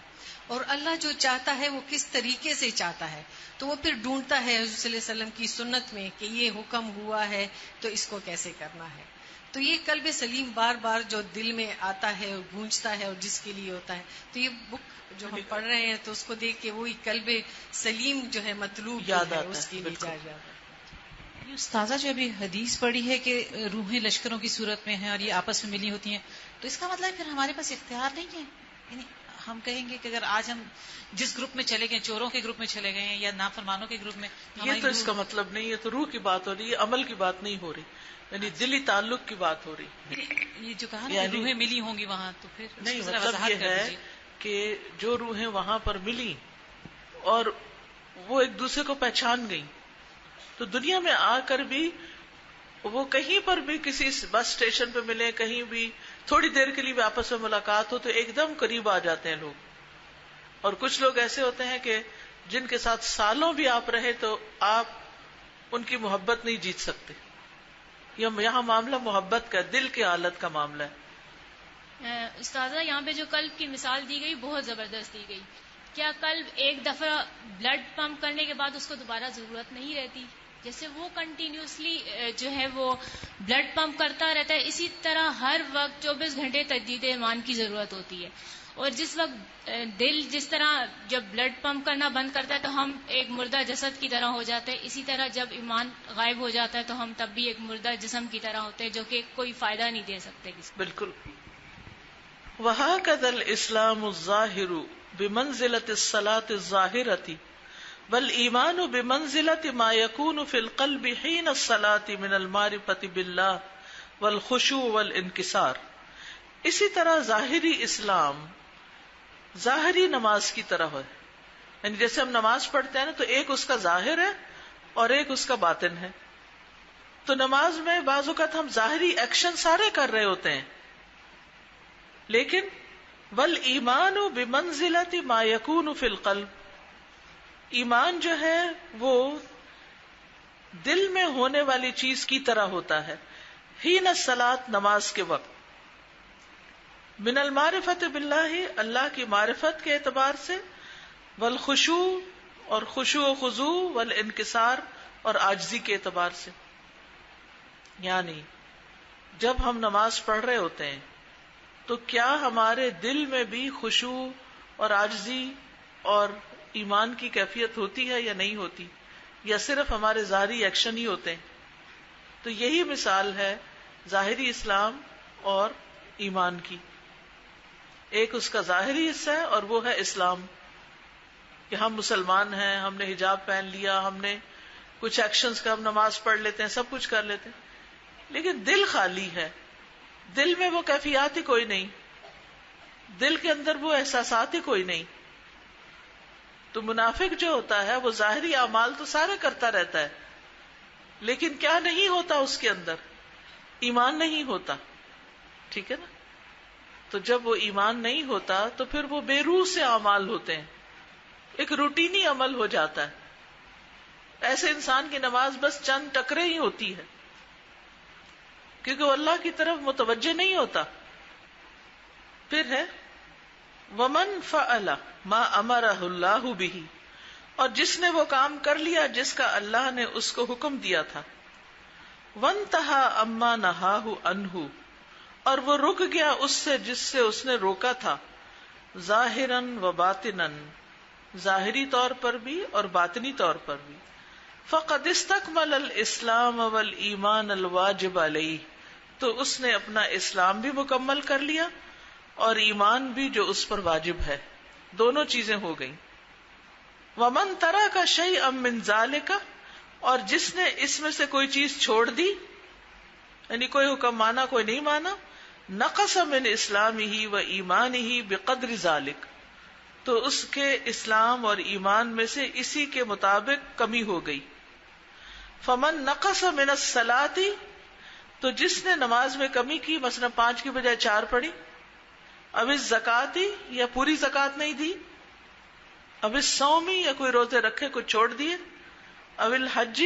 اور اللہ جو چاہتا ہے وہ کس طریقے سے چاہتا ہے. تو وہ پھر ڈھونڈتا ہے حضور صلی اللہ علیہ وسلم کی سنت میں کہ یہ حکم ہوا ہے تو اس کو کیسے کرنا ہے. تو یہ قلب سلیم بار بار جو دل میں آتا ہے اور گونجتا ہے اور جس کے لیے ہوتا ہے. تو یہ بک جو ہم پڑھ رہے ہیں تو اس کو دیکھ کے وہی قلب سلیم جو ہے مطلوب یاد ہے آتا اس کی بالکل. یہ استاذہ جو ابھی حدیث پڑھی ہے کہ روحیں لشکروں کی صورت میں ہیں اور یہ آپس میں ملی ہوتی ہیں، تو اس کا مطلب پھر ہمارے پاس اختیار نہیں ہے. یعنی ہم کہیں گے کہ اگر آج ہم جس گروپ میں چلے گئے، چوروں کے گروپ میں چلے گئے ہیں یا نافرمانوں کے گروپ میں، یہ تو اس کا مطلب نہیں ہے. تو روح کی بات ہو رہی ہے، عمل کی بات نہیں ہو رہی. یعنی دلی تعلق کی بات ہو رہی. یہ جو کہا نا روحیں ملی ہوں گی وہاں، تو پھر نہیں، مطلب یہ ہے کہ جو روحیں وہاں پر ملی اور وہ ایک دوسرے کو پہچان گئی، تو دنیا میں آ کر بھی وہ کہیں پر بھی کسی بس اسٹیشن پہ ملے، کہیں بھی تھوڑی دیر کے لیے بھی آپس میں ملاقات ہو تو ایک دم قریب آ جاتے ہیں لوگ. اور کچھ لوگ ایسے ہوتے ہیں کہ جن کے ساتھ سالوں بھی آپ رہے تو آپ ان کی محبت نہیں جیت سکتے. یہاں معاملہ محبت کا، دل کی حالت کا معاملہ ہے. استاذہ یہاں پہ جو قلب کی مثال دی گئی بہت زبردست دی گئی. کیا قلب ایک دفعہ بلڈ پمپ کرنے کے بعد اس کو دوبارہ ضرورت نہیں رہتی؟ جیسے وہ کنٹینیوسلی جو ہے وہ بلڈ پمپ کرتا رہتا ہے، اسی طرح ہر وقت 24 گھنٹے تجدید ایمان کی ضرورت ہوتی ہے. اور جس وقت دل جس طرح جب بلڈ پمپ کرنا بند کرتا ہے تو ہم ایک مردہ جسد کی طرح ہو جاتے ہیں، اسی طرح جب ایمان غائب ہو جاتا ہے تو ہم تب بھی ایک مردہ جسم کی طرح ہوتے ہیں جو کہ کوئی فائدہ نہیں دے سکتے کسی. بالکل. وَهَكَذَا الْإِسْلَامُ الظَّاهِرُ بِمَنْزِلَةِ الصَّلَاةِ الظَّاهِرَةِ وَالْإِيمَانُ بِمَنْزِلَةِ مَا يَكُونُ فِي الْقَلْبِ حِينَ الصَّلَاةِ مِنَ الْمَعْرِفَةِ بِاللَّهِ وَالْخُشُوعِ وَالْإِنْكِسَارِ. اسی طرح ظاہری اسلام ظاہری نماز کی طرح ہے. یعنی جیسے ہم نماز پڑھتے ہیں نا تو ایک اس کا ظاہر ہے اور ایک اس کا باطن ہے. تو نماز میں بعض اوقات ہم ظاہری ایکشن سارے کر رہے ہوتے ہیں، لیکن والایمان بمنزلۃ ما یکون فی القلب، ایمان جو ہے وہ دل میں ہونے والی چیز کی طرح ہوتا ہے. حین الصلاۃ، نماز کے وقت. من المعرفۃ باللہ، اللہ کی معرفت کے اعتبار سے. والخشوع، اور خشوع و خضوع. والانکسار، اور عاجزی کے اعتبار سے. یعنی جب ہم نماز پڑھ رہے ہوتے ہیں تو کیا ہمارے دل میں بھی خشوع اور عاجزی اور ایمان کی کیفیت ہوتی ہے یا نہیں ہوتی، یا صرف ہمارے ظاہری ایکشن ہی ہوتے ہیں؟ تو یہی مثال ہے ظاہری اسلام اور ایمان کی. ایک اس کا ظاہری حصہ ہے اور وہ ہے اسلام، کہ ہم مسلمان ہیں، ہم نے حجاب پہن لیا، ہم نے کچھ ایکشنز کا، ہم نماز پڑھ لیتے ہیں، سب کچھ کر لیتے ہیں، لیکن دل خالی ہے. دل میں وہ کیفیات ہی کوئی نہیں، دل کے اندر وہ احساسات ہی کوئی نہیں. تو منافق جو ہوتا ہے وہ ظاہری اعمال تو سارے کرتا رہتا ہے، لیکن کیا نہیں ہوتا اس کے اندر؟ ایمان نہیں ہوتا. ٹھیک ہے نا؟ تو جب وہ ایمان نہیں ہوتا تو پھر وہ بے روح سے اعمال ہوتے ہیں، ایک روٹینی عمل ہو جاتا ہے. ایسے انسان کی نماز بس چند ٹکرے ہی ہوتی ہے، کیونکہ وہ اللہ کی طرف متوجہ نہیں ہوتا. پھر ہے وَمَنْ فَعَلَ مَا أَمَرَهُ اللَّهُ بِهِ، اور جس نے وہ کام کر لیا جس کا اللہ نے اس کو حکم دیا تھا. وَانْتَهَا أَمَّا نَهَاهُ عَنْهُ، اور وہ رک گیا اس سے جس سے اس نے روکا تھا. ظاہراً و باطناً، ظاہری طور پر بھی اور باطنی طور پر بھی. فقد استکمل الاسلام والایمان الواجب علیہ، تو اس نے اپنا اسلام بھی مکمل کر لیا اور ایمان بھی جو اس پر واجب ہے، دونوں چیزیں ہو گئیں. ومن ترک شیئا من ذلک، اور جس نے اس میں سے کوئی چیز چھوڑ دی، یعنی کوئی حکم مانا کوئی نہیں مانا، نقص من اسلامہ و ایمانہ بقدر ذلک، تو اس کے اسلام اور ایمان میں سے اسی کے مطابق کمی ہو گئی. فمن نقص من الصلاۃ، تو جس نے نماز میں کمی کی، مثلا 5 کی بجائے 4 پڑھی، اب الزکوٰۃ، یا پوری زکوٰۃ نہیں دی، اب الصوم، یا کوئی روزے رکھے کچھ چھوڑ دیے، اب الحج،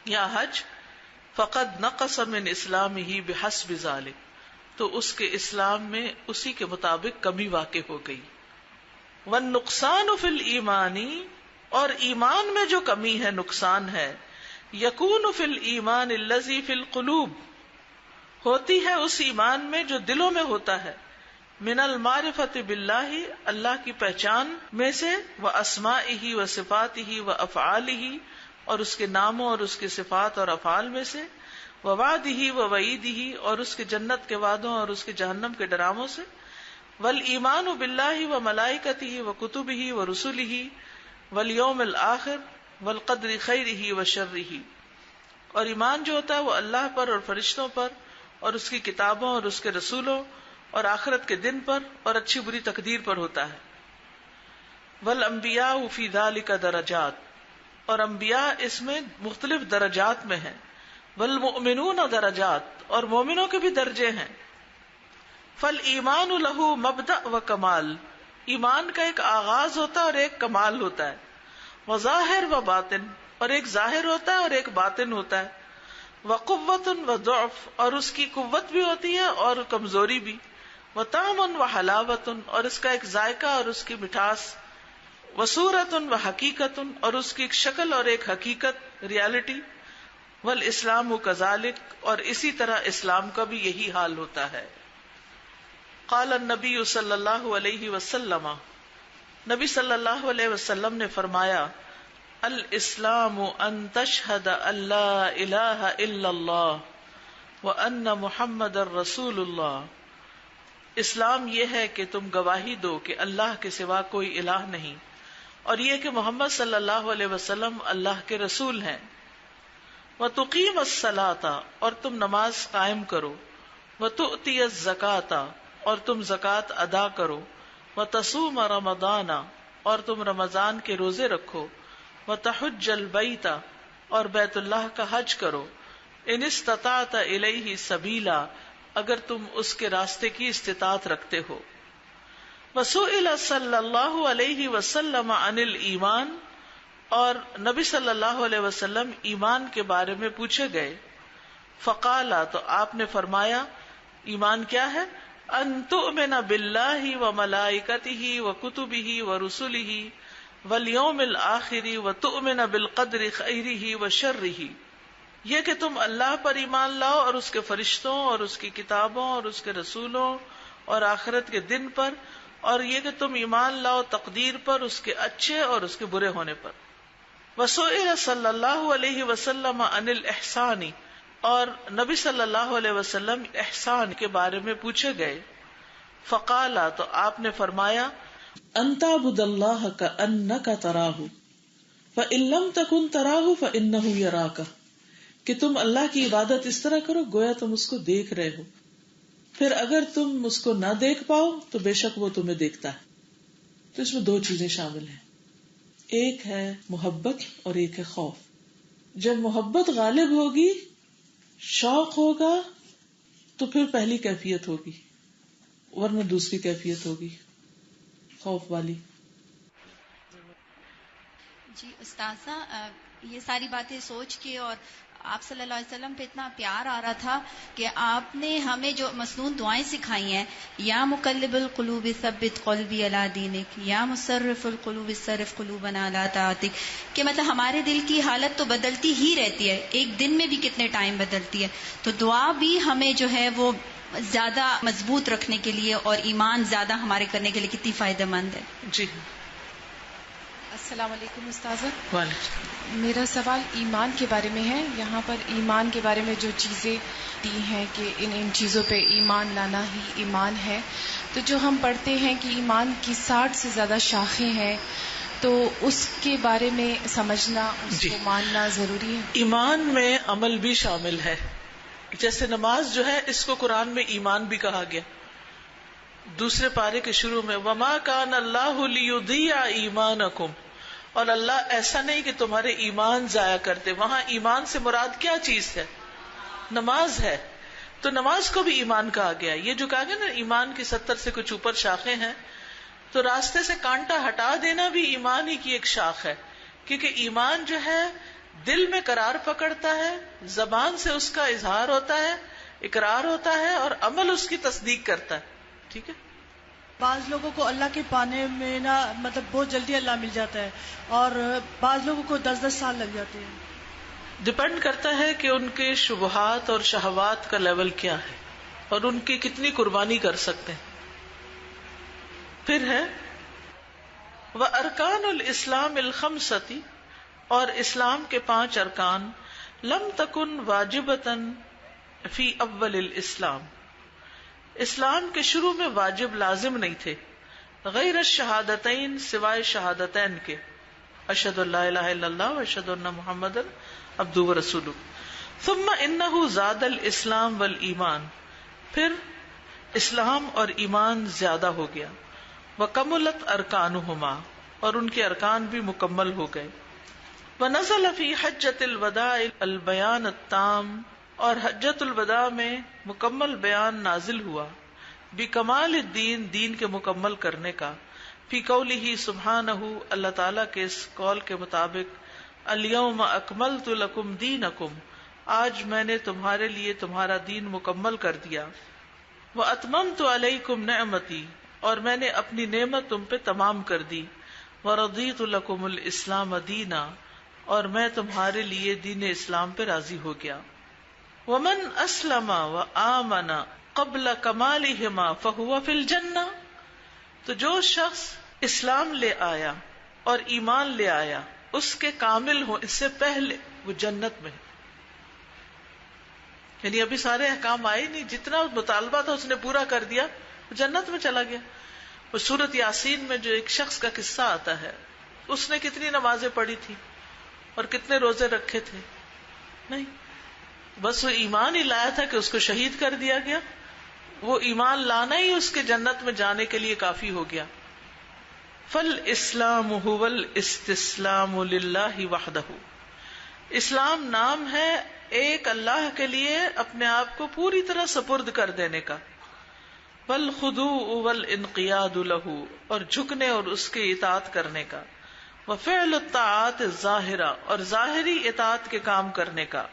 یا حج، فقد نقص من اسلامہ بحسب ذلک، تو اس کے اسلام میں اسی کے مطابق کمی واقع ہو گئی. والنقصان فی الایمان، اور ایمان میں جو کمی ہے، نقصان ہے، یکون فی الایمان الذی فی القلوب، ہوتی ہے اس ایمان میں جو دلوں میں ہوتا ہے، من المعرفۃ باللہ، اللہ کی پہچان میں سے، واسمائہ وصفاتہ وافعالہ، اور اس کے ناموں اور اس کے صفات اور افعال میں سے، ووعدہ ووعیدہ، اور اس کے جنت کے وعدوں اور اس کے جہنم کے ڈراموں سے، والایمان باللہ وملائکتہ وکتبہ ورسلہ والیوم الآخر والقدر خیرہ وشرہ، اور ایمان جو ہوتا ہے وہ اللہ پر اور فرشتوں پر اور اس کی کتابوں اور اس کے رسولوں اور آخرت کے دن پر اور اچھی بری تقدیر پر ہوتا ہے. والانبیاء فی ذلک درجات، اور انبیاء اس میں مختلف درجات میں ہیں. والمؤمنون درجات، اور مومنوں کے بھی درجے ہیں. فالایمان لہ مبدأ و کمال، ایمان کا ایک آغاز ہوتا ہے اور ایک کمال ہوتا ہے. وظاہر و باطن، اور ایک ظاہر ہوتا ہے اور ایک باطن ہوتا ہے. وقوت و ضعف، اور اس کی قوت بھی ہوتی ہے اور کمزوری بھی. وطعم و حلاوت، اور اس کا ایک ذائقہ اور اس کی مٹھاس. وصورت و حقیقت، اور اس کی ایک شکل اور ایک حقیقت، ریالٹی. والاسلام کذالک، اور اسی طرح اسلام کا بھی یہی حال ہوتا ہے. قال النبی صلی اللہ علیہ وسلم، نبی صلی اللہ علیہ وسلم نے فرمایا، الاسلام ان تشہد ان لا الہ الا اللہ وان محمد رسول اللہ. اسلام یہ ہے کہ تم گواہی دو کہ اللہ کے سوا کوئی الہ نہیں، اور یہ کہ محمد صلی اللہ علیہ وسلم اللہ کے رسول ہیں. وتقیم الصلاۃ، اور تم نماز قائم کرو. وتؤتی الزکاۃ، اور تم زکوٰۃ ادا کرو. وتصوم رمضان، اور تم رمضان کے روزے رکھو. وتحج البیت، اور بیت اللہ کا حج کرو. ان استطعت الیہ سبیلا، اگر تم اس کے راستے کی استطاعت رکھتے ہو. وسئل صلی اللہ علیہ وسلم عن الایمان، اور نبی صلی اللہ علیہ وسلم ایمان کے بارے میں پوچھے گئے. فقال، تو آپ نے فرمایا ایمان کیا ہے؟ ان تؤمن باللہ وملائکتہ وکتبہ ورسلہ والیوم الآخر وتؤمن بالقدر خیرہ وشرہ، یہ کہ تم اللہ پر ایمان لاؤ اور اس کے فرشتوں اور اس کی کتابوں اور اس کے رسولوں اور آخرت کے دن پر، اور یہ کہ تم ایمان لاؤ تقدیر پر، اس کے اچھے اور اس کے برے ہونے پر. وسئل صلی اللہ علیہ وسلم عن الاحسان، اور نبی صلی اللہ علیہ وسلم احسان کے بارے میں پوچھے گئے. فقال، تو آپ نے فرمایا ان تعبد اللہ کأنک تراہ فإن لم تکن تراہ فإنہ یراک، کہ تم اللہ کی عبادت اس طرح کرو گویا تم اس کو دیکھ رہے ہو، پھر اگر تم اس کو نہ دیکھ پاؤ تو بے شک وہ تمہیں دیکھتا ہے. تو اس میں 2 چیزیں شامل ہیں، ایک ہے محبت اور ایک ہے خوف. جب محبت غالب ہوگی، شوق ہوگا، تو پھر پہلی کیفیت ہوگی، ورنہ دوسری کیفیت ہوگی خوف والی. جی استاذہ، یہ ساری باتیں سوچ کے اور آپ صلی اللہ علیہ وسلم پہ اتنا پیار آ رہا تھا کہ آپ نے ہمیں جو مسنون دعائیں سکھائی ہیں، یا مقلب القلوب ثبت قلبی علی دینک، یا مصرف القلوب صرف قلوبنا علی طاعتک، کہ مطلب ہمارے دل کی حالت تو بدلتی ہی رہتی ہے، ایک دن میں بھی کتنے ٹائم بدلتی ہے، تو دعا بھی ہمیں جو ہے وہ زیادہ مضبوط رکھنے کے لیے اور ایمان زیادہ ہمارے کرنے کے لیے کتنی فائدہ مند ہے. جی السلام علیکم استاذہ. میرا سوال ایمان کے بارے میں ہے. یہاں پر ایمان کے بارے میں جو چیزیں دی ہیں کہ ان چیزوں پہ ایمان لانا ہی ایمان ہے، تو جو ہم پڑھتے ہیں کہ ایمان کی 60 سے زیادہ شاخیں ہیں، تو اس کے بارے میں سمجھنا، اس کو ماننا ضروری ہے. ایمان میں عمل بھی شامل ہے. جیسے نماز جو ہے، اس کو قرآن میں ایمان بھی کہا گیا. دوسرے پارے کے شروع میں وما کان اللہ لیضیع ایمانکم، اور اللہ ایسا نہیں کہ تمہارے ایمان ضائع کرتے. وہاں ایمان سے مراد کیا چیز ہے؟ نماز ہے. تو نماز کو بھی ایمان کہا گیا. یہ جو کہا گیا نا ایمان کی 70 سے کچھ اوپر شاخیں ہیں، تو راستے سے کانٹا ہٹا دینا بھی ایمان ہی کی ایک شاخ ہے. کیونکہ ایمان جو ہے دل میں قرار پکڑتا ہے، زبان سے اس کا اظہار ہوتا ہے، اقرار ہوتا ہے، اور عمل اس کی تصدیق کرتا ہے. ٹھیک ہے. بعض لوگوں کو اللہ کے پانے میں نا مطلب بہت جلدی اللہ مل جاتا ہے، اور بعض لوگوں کو 10 سال لگ جاتے ہیں. ڈپینڈ کرتا ہے کہ ان کے شبہات اور شہوات کا لیول کیا ہے اور ان کی کتنی قربانی کر سکتے ہیں. پھر ہے وَأَرْكَانُ الْإِسْلَامِ الْخَمْسَةِ، اور اسلام کے 5 ارکان لم تکن واجبتاً فی اول الاسلام، اسلام کے شروع میں واجب لازم نہیں تھے، غیر الشہادتین، سوائے شہادتین کے، اشہد ان لا الہ الا اللہ و اشہد ان محمد عبدہ و رسولہ. ثم انہ زاد الاسلام والایمان، پھر اسلام اور ایمان زیادہ ہو گیا. وکملت ارکانہما، اور ان کے ارکان بھی مکمل ہو گئے. ونزل فی حجۃ الوداع البیان التام، اور حجۃ الوداع میں مکمل بیان نازل ہوا، بکمال الدین، دین کے مکمل کرنے کا، فی قولہ سبحانہ، اللہ تعالیٰ کے اس قول کے مطابق، الیوم اکملت لکم دینکم، آج میں نے تمہارے لیے تمہارا دین مکمل کر دیا. واتممت علیکم نعمتی، اور میں نے اپنی نعمت تم پہ تمام کر دی. ورضیت لکم الاسلام دینا، اور میں تمہارے لیے دین اسلام پہ راضی ہو گیا. ومن اسلم وآمن قبل کمالہما فہو فی الجنہ، تو جو شخص اسلام لے آیا اور ایمان لے آیا اس کے کامل ہو اس سے پہلے، وہ جنت میں. یعنی ابھی سارے احکام آئے نہیں، جتنا مطالبہ تھا اس نے پورا کر دیا، وہ جنت میں چلا گیا. وہ سورۃ یاسین میں جو ایک شخص کا قصہ آتا ہے، اس نے کتنی نمازیں پڑھی تھی اور کتنے روزے رکھے تھے؟ نہیں، بس وہ ایمان ہی لایا تھا کہ اس کو شہید کر دیا گیا. وہ ایمان لانا ہی اس کے جنت میں جانے کے لیے کافی ہو گیا. فالاسلام هو الاستسلام للہ وحدہ، اسلام نام ہے ایک اللہ کے لیے اپنے آپ کو پوری طرح سپرد کر دینے کا. والخضوع والانقیاد لہ، اور جھکنے اور اس کے اطاعت کرنے کا. وفعل الطاعات الظاہرہ، اور ظاہری اطاعت کے کام کرنے کا.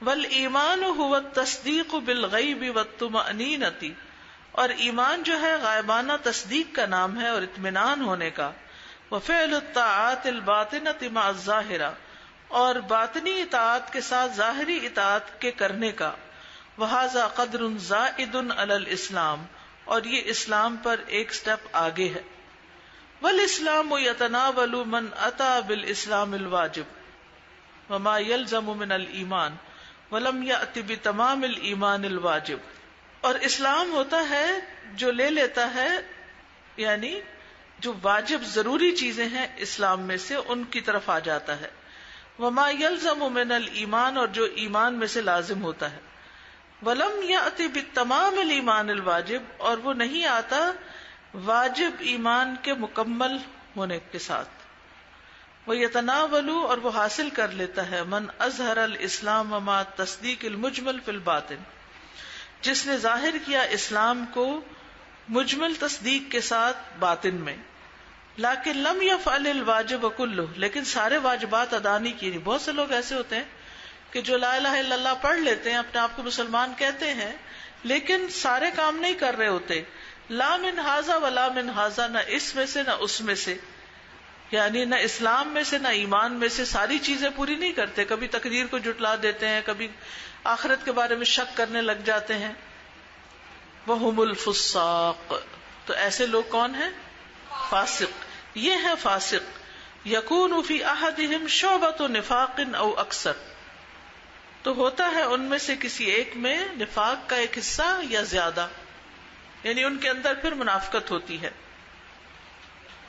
والایمان هو التصدیق بالغیب والطمأنینۃ، اور ایمان جو ہے غائبانہ تصدیق کا نام ہے اور اطمینان ہونے کا. وفعل الطاعات الباطنۃ مع الظاہرہ، اور باطنی اطاعت کے ساتھ ظاہری اطاعت کے کرنے کا. وہذا قدر زائد علی الاسلام، اور یہ اسلام پر ایک سٹیپ آگے ہے. والاسلام یتناول من اتی بالاسلام الواجب وما یلزم من الایمان ولم یأتی بتمام الایمان الواجب، اور اسلام ہوتا ہے جو لے لیتا ہے، یعنی جو واجب ضروری چیزیں ہیں اسلام میں سے ان کی طرف آ جاتا ہے. وما یلزم من الایمان، اور جو ایمان میں سے لازم ہوتا ہے. ولم یأتی بتمام الایمان الواجب، اور وہ نہیں آتا واجب ایمان کے مکمل ہونے کے ساتھ. وَيَتَنَاوَلُ، اور وہ حاصل کر لیتا ہے، من اظہر الاسلام مع تصدیق المجمل فی الباطن، جس نے ظاہر کیا اسلام کو مجمل تصدیق کے ساتھ باطن میں. لیکن لم یفعل الواجب کلہ، لیکن سارے واجبات ادا نہیں کیے. بہت سے لوگ ایسے ہوتے ہیں کہ جو لا الہ الا اللہ پڑھ لیتے ہیں، اپنے آپ کو مسلمان کہتے ہیں، لیکن سارے کام نہیں کر رہے ہوتے. لا من ھذا ولا من ھذا، نہ اس میں سے نہ اس میں سے، یعنی نہ اسلام میں سے نہ ایمان میں سے، ساری چیزیں پوری نہیں کرتے. کبھی تقدیر کو جھٹلا دیتے ہیں، کبھی آخرت کے بارے میں شک کرنے لگ جاتے ہیں. وہم الفساق، تو ایسے لوگ کون ہیں؟ فاسق. یہ ہے فاسق. یکون فی احدہم شعبۃ نفاق او اکثر، تو ہوتا ہے ان میں سے کسی ایک میں نفاق کا ایک حصہ یا زیادہ، یعنی ان کے اندر پھر منافقت ہوتی ہے.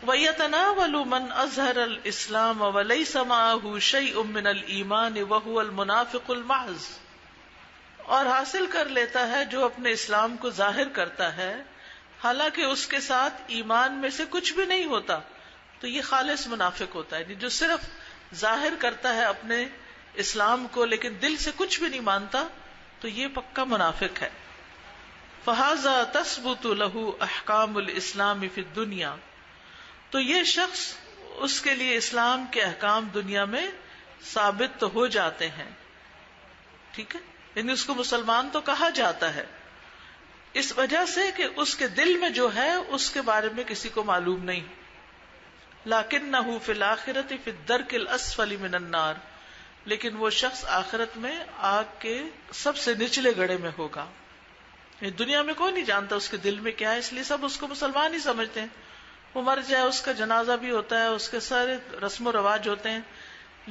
وَيَتَنَاوَلُ مَنْ أَظْهَرَ الْإِسْلَامَ وَلَيْسَ مَعَهُ شَيْءٌ مِّنَ الْإِيمَانِ وَهُوَ الْمُنَافِقُ الْمَحْضُ، اور حاصل کر لیتا ہے جو اپنے اسلام کو ظاہر کرتا ہے حالانکہ اس کے ساتھ ایمان میں سے کچھ بھی نہیں ہوتا، تو یہ خالص منافق ہوتا ہے. جو صرف ظاہر کرتا ہے اپنے اسلام کو لیکن دل سے کچھ بھی نہیں مانتا، تو یہ پکا منافق ہے. فَهَذَا تَثْبُتُ لَهُ أَحْكَامُ الْإِسْلَامِ فِي الدُّنْيَا، تو یہ شخص، اس کے لیے اسلام کے احکام دنیا میں ثابت تو ہو جاتے ہیں. ٹھیک ہے، یعنی اس کو مسلمان تو کہا جاتا ہے، اس وجہ سے کہ اس کے دل میں جو ہے اس کے بارے میں کسی کو معلوم نہیں. لَكِنَّهُ فِي الْآخِرَةِ فِي الدَّرْكِ الْأَسْفَلِ مِنَ النَّارِ، لیکن وہ شخص آخرت میں آگ کے سب سے نچلے گڑھے میں ہوگا. دنیا میں کوئی نہیں جانتا اس کے دل میں کیا ہے، اس لیے سب اس کو مسلمان ہی سمجھتے ہیں. وہ مر جائے اس کا جنازہ بھی ہوتا ہے، اس کے سارے رسم و رواج ہوتے ہیں،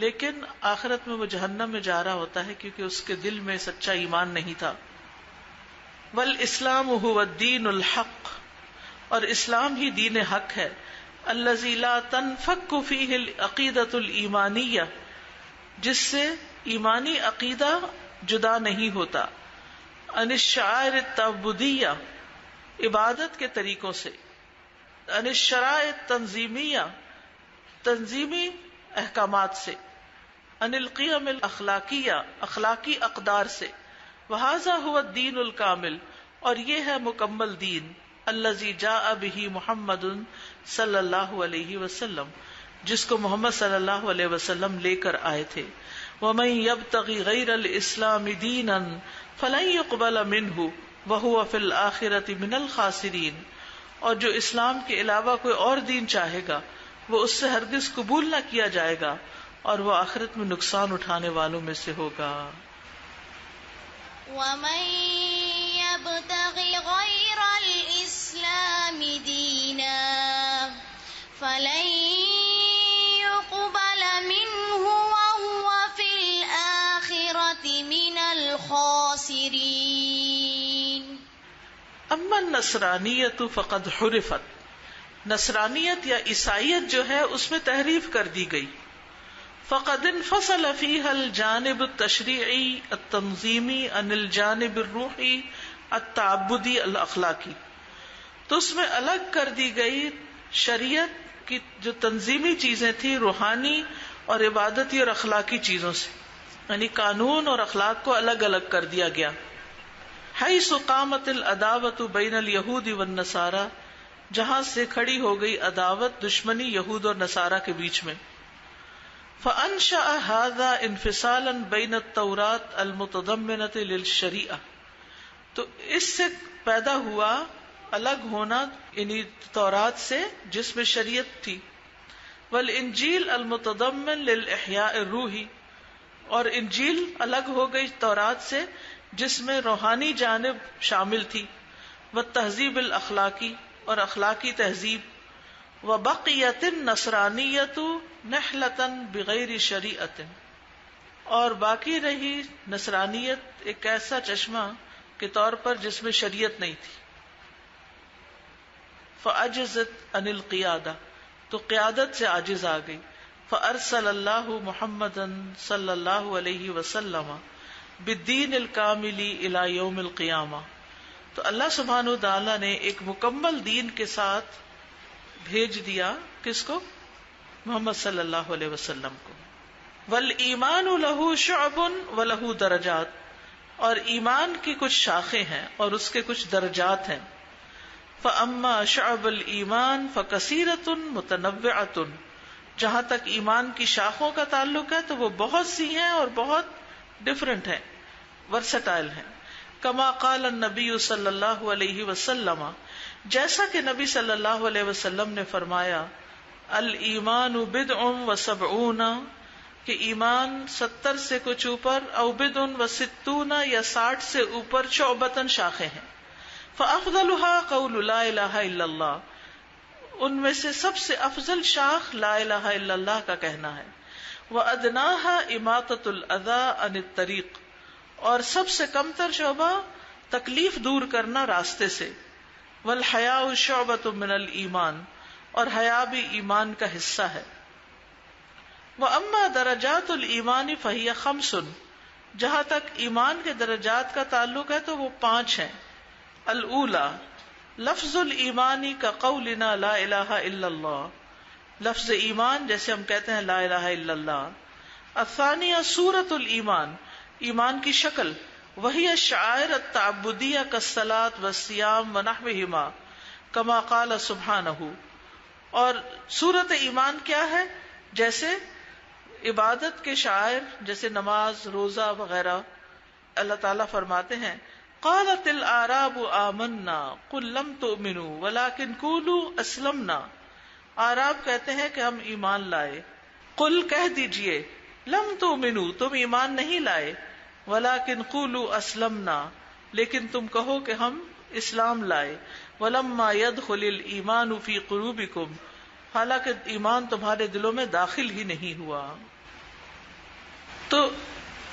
لیکن آخرت میں وہ جہنم میں جا رہا ہوتا ہے کیونکہ اس کے دل میں سچا ایمان نہیں تھا. والاسلام هو الدین الحق، اور اسلام ہی دین حق ہے. الذی لا تنفک فیہ العقیدۃ الایمانیہ، جس سے ایمانی عقیدہ جدا نہیں ہوتا. عن الشعائر التعبدیہ، عبادت کے طریقوں سے. عن الشرائع التنظیمیہ، تنظیمی احکامات سے. عن القیم الاخلاقیہ، اخلاقی اقدار سے. وہذا هو الدین الکامل، اور یہ ہے مکمل دین. الذی جاء بہ محمد صلی اللہ علیہ وسلم، جس کو محمد صلی اللہ علیہ وسلم لے کر آئے تھے. ومن یبتغی غیر الاسلام دینا فلن یقبل منہ وہو فی الآخرۃ من الخاسرین، اور جو اسلام کے علاوہ کوئی اور دین چاہے گا وہ اس سے ہرگز قبول نہ کیا جائے گا اور وہ آخرت میں نقصان اٹھانے والوں میں سے ہوگا. وَمَن يَبْتَغِ غَيْرَ الْإِسْلَامِ دِينًا فَلَن يُقْبَلَ مِنْهُ وَهُوَ فِي الْآخِرَةِ مِنَ الْخَاسِرِينَ. اما النصرانیت فقد حرفت، نصرانیت یا عیسائیت جو ہے اس میں تحریف کر دی گئی. فقد انفصل فيها الجانب التشریعی التنظیمی عن الجانب الروحی التعبدی الاخلاقی، تو اس میں الگ کر دی گئی شریعت کی جو تنظیمی چیزیں تھیں روحانی اور عبادتی اور اخلاقی چیزوں سے، یعنی قانون اور اخلاق کو الگ الگ کر دیا گیا. حیث قامت العداوۃ بین الیہود والنصارى، جہاں سے کھڑی ہو گئی عداوت، دشمنی یہود اور نصارہ کے بیچ میں. فانشأ هذا انفصالا بین التوراۃ المتضمنۃ للشریعہ، تو اس سے پیدا ہوا الگ ہونا یعنی تورات سے جس میں شریعت تھی. والانجیل المتضمن للاحیاء الروحی، اور انجیل الگ ہو گئی تورات سے جس میں روحانی جانب شامل تھی. والتہذیب الاخلاقی، اور اخلاقی تہذیب. وبقیت النصرانیۃ نحلۃ بغیر شریعۃ، اور باقی رہی نصرانیت ایک ایسا چشمہ کے طور پر جس میں شریعت نہیں تھی. فعجزت عن القیادہ، تو قیادت سے عاجز آ گئی. فارسل اللہ محمد صلی اللہ علیہ وسلم بالدین الکامل الی یوم القیامہ، تو اللہ سبحانہ وتعالی نے ایک مکمل دین کے ساتھ بھیج دیا. کس کو؟ محمد صلی اللہ علیہ وسلم کو. والایمان لہ شعب ولہ درجات، اور ایمان کی کچھ شاخیں ہیں اور اس کے کچھ درجات ہیں. فاما شعب الایمان فکثیرۃ متنوعۃ، جہاں تک ایمان کی شاخوں کا تعلق ہے تو وہ بہت سی ہیں اور بہت ڈفرنٹ ہیں، ورسٹائل ہیں. کما قال النبی صلی اللہ علیہ وسلم، جیسا کہ نبی صلی اللہ علیہ وسلم نے فرمایا، الایمان بضع وسبعون، کہ ایمان 70 سے کچھ اوپر، او بضع وستون، یا 60 سے اوپر، شعبۃ شاخیں ہیں. فافضلها قول لا الہ الا اللہ، ان میں سے سب سے افضل شاخ لا الہ الا اللہ کا کہنا ہے. وادناها اماطۃ الاذى عن الطریق، اور سب سے کمتر شعبہ تکلیف دور کرنا راستے سے. والحیاء شعبۃ من الایمان، اور حیا بھی ایمان کا حصہ ہے. واما درجات الایمان فہی خمس، جہاں تک ایمان کے درجات کا تعلق ہے تو وہ 5 ہیں. الاولی لفظ الایمان کا قولنا لا الہ الا اللہ، لفظ ایمان جیسے ہم کہتے ہیں لا الہ الا اللہ. الثانیہ سورۃ الایمان، ایمان کی شکل، وہی الشعائر التعبدیہ کالصلاۃ والصیام ونحوہما کما قال سبحانہ. اور صورت ایمان کیا ہے؟ جیسے عبادت کے شعائر، جیسے نماز، روزہ وغیرہ. اللہ تعالیٰ فرماتے ہیں قالت الاعراب آمنا قل لم تؤمنوا ولکن قولوا اسلمنا، اعراب کہتے ہیں کہ ہم ایمان لائے. قل کہہ دیجئے، لم تؤمنوا تم ایمان نہیں لائے، ولکن قولوا اسلمنا لیکن تم کہو کہ ہم اسلام لائے. ولما يدخل الایمان فی قلوبکم، حالانکہ ایمان تمہارے دلوں میں داخل ہی نہیں ہوا. تو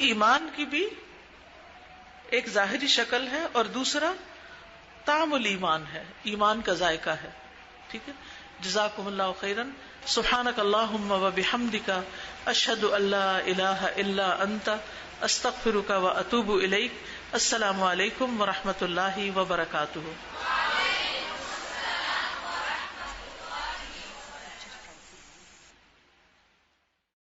ایمان کی بھی ایک ظاہری شکل ہے اور دوسرا طعم الایمان ہے، ایمان کا ذائقہ ہے. ٹھیک ہے، جزاکم اللہ خیرا. سبحانک اللہم وبحمدک، اشہد ان لا الہ الا انت، استغفرک واتوب الیک. السلام علیکم ورحمۃ اللہ وبرکاتہ.